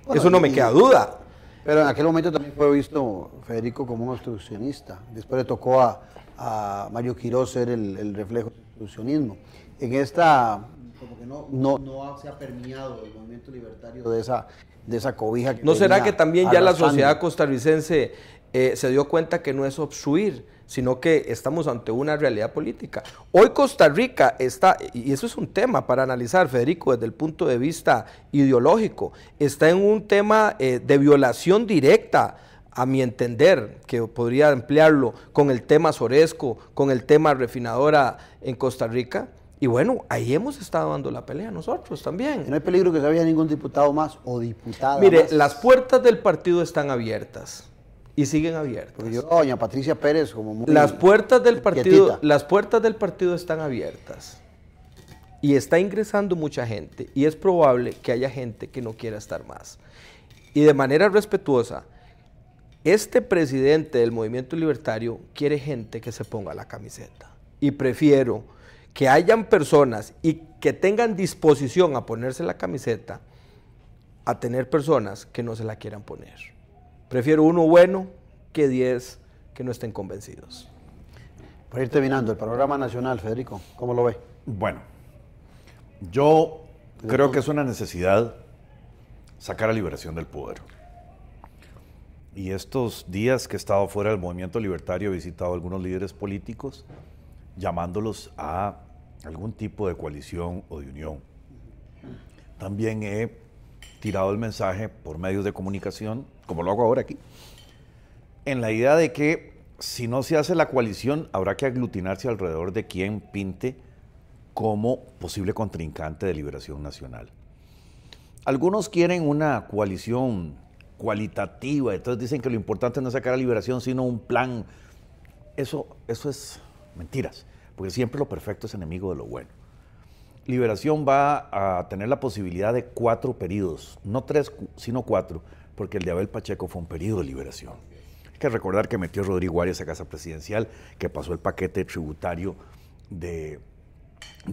Bueno, eso no me queda duda. Pero en aquel momento también fue visto Federico como un obstruccionista. Después le tocó a Mario Quiroz ser el reflejo del obstruccionismo. En esta, como que no se ha permeado el movimiento libertario de esa cobija. ¿No será que también ya la sociedad costarricense se dio cuenta que no es obstruir, sino que estamos ante una realidad política. Hoy Costa Rica está, y eso es un tema para analizar, Federico, desde el punto de vista ideológico, está en un tema de violación directa, a mi entender, que podría emplearlo con el tema Soresco, con el tema refinadora en Costa Rica. Y bueno, ahí hemos estado dando la pelea nosotros también. ¿No hay peligro que se vaya ningún diputado más o diputada Mire, más? las puertas del partido están abiertas y siguen abiertas. Porque yo, doña Patricia Pérez, como muy las puertas del partido están abiertas y está ingresando mucha gente y es probable que haya gente que no quiera estar más. Y de manera respetuosa, este presidente del Movimiento Libertario quiere gente que se ponga la camiseta y prefiero que hayan personas y que tengan disposición a ponerse la camiseta a tener personas que no se la quieran poner. Prefiero uno bueno que 10 que no estén convencidos. Para ir terminando, el panorama nacional, Federico, ¿cómo lo ve? Bueno, yo creo que es una necesidad sacar a Liberación del poder. Y estos días que he estado fuera del Movimiento Libertario he visitado a algunos líderes políticos llamándolos a algún tipo de coalición o de unión. También he tirado el mensaje por medios de comunicación, como lo hago ahora aquí, en la idea de que si no se hace la coalición habrá que aglutinarse alrededor de quien pinte como posible contrincante de Liberación Nacional. Algunos quieren una coalición cualitativa, entonces dicen que lo importante no es sacar a Liberación, sino un plan. Eso es mentiras, porque siempre lo perfecto es enemigo de lo bueno. Liberación va a tener la posibilidad de 4 periodos, no 3, sino 4, porque el de Abel Pacheco fue un periodo de liberación. Hay que recordar que metió Rodrigo Arias a Casa Presidencial, que pasó el paquete tributario de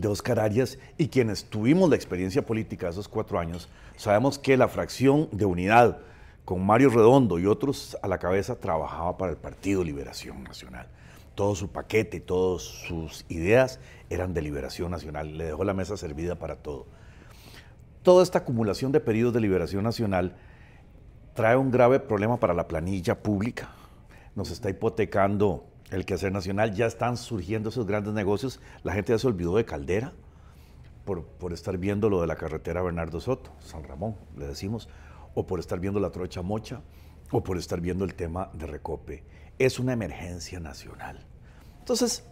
Oscar Arias, y quienes tuvimos la experiencia política de esos 4 años, sabemos que la fracción de Unidad, con Mario Redondo y otros a la cabeza, trabajaba para el Partido Liberación Nacional. Todo su paquete, todas sus ideas eran de Liberación Nacional. Le dejó la mesa servida para todo. Toda esta acumulación de periodos de Liberación Nacional trae un grave problema para la planilla pública. Nos está hipotecando el quehacer nacional. Ya están surgiendo esos grandes negocios. La gente ya se olvidó de Caldera por estar viendo lo de la carretera Bernardo Soto, San Ramón, le decimos, o por estar viendo la Trocha Mocha, o por estar viendo el tema de Recope. Es una emergencia nacional. Entonces,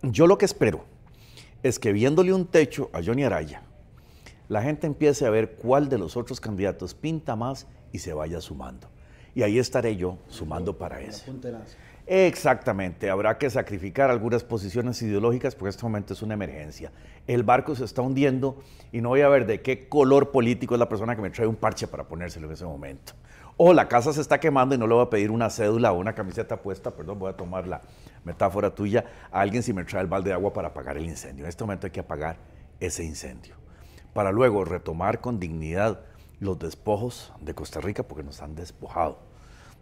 yo lo que espero es que viéndole un techo a Johnny Araya, la gente empiece a ver cuál de los otros candidatos pinta más y se vaya sumando. Y ahí estaré yo sumando para ese. Exactamente, habrá que sacrificar algunas posiciones ideológicas porque en este momento es una emergencia. El barco se está hundiendo y no voy a ver de qué color político es la persona que me trae un parche para ponérselo en ese momento. O la casa se está quemando y no le voy a pedir una cédula o una camiseta puesta, perdón, voy a tomar la metáfora tuya, a alguien si me trae el balde de agua para apagar el incendio. En este momento hay que apagar ese incendio, para luego retomar con dignidad los despojos de Costa Rica, porque nos han despojado.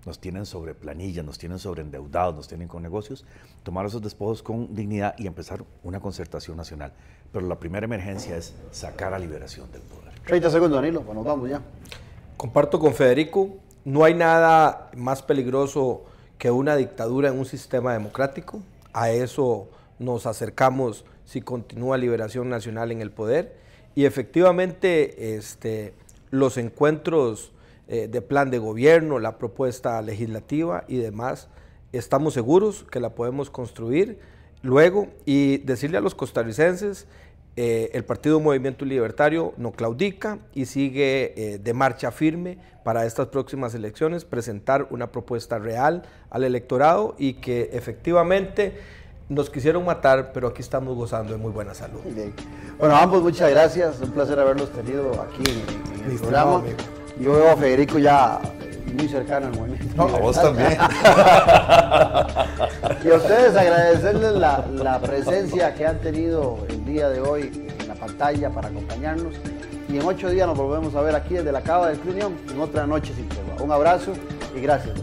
Nos tienen sobre planilla, nos tienen sobre endeudados, nos tienen con negocios, tomar esos despojos con dignidad y empezar una concertación nacional. Pero la primera emergencia es sacar a Liberación del poder. 30 segundos, Danilo, pues nos vamos ya. Comparto con Federico, no hay nada más peligroso que una dictadura en un sistema democrático. A eso nos acercamos si continúa Liberación Nacional en el poder. Y efectivamente los encuentros de plan de gobierno, la propuesta legislativa y demás, estamos seguros que la podemos construir luego y decirle a los costarricenses, el Partido Movimiento Libertario no claudica y sigue de marcha firme para estas próximas elecciones, presentar una propuesta real al electorado y que efectivamente nos quisieron matar, pero aquí estamos gozando de muy buena salud. Bien. Bueno, ambos muchas gracias, un placer haberlos tenido aquí en el programa. Yo veo a Federico ya muy cercano al movimiento. No, a vos también. Y a ustedes agradecerles la presencia que han tenido el día de hoy en la pantalla para acompañarnos. Y en 8 días nos volvemos a ver aquí desde la Cava del Club Unión en otra Noche Sin Tregua. Un abrazo y gracias.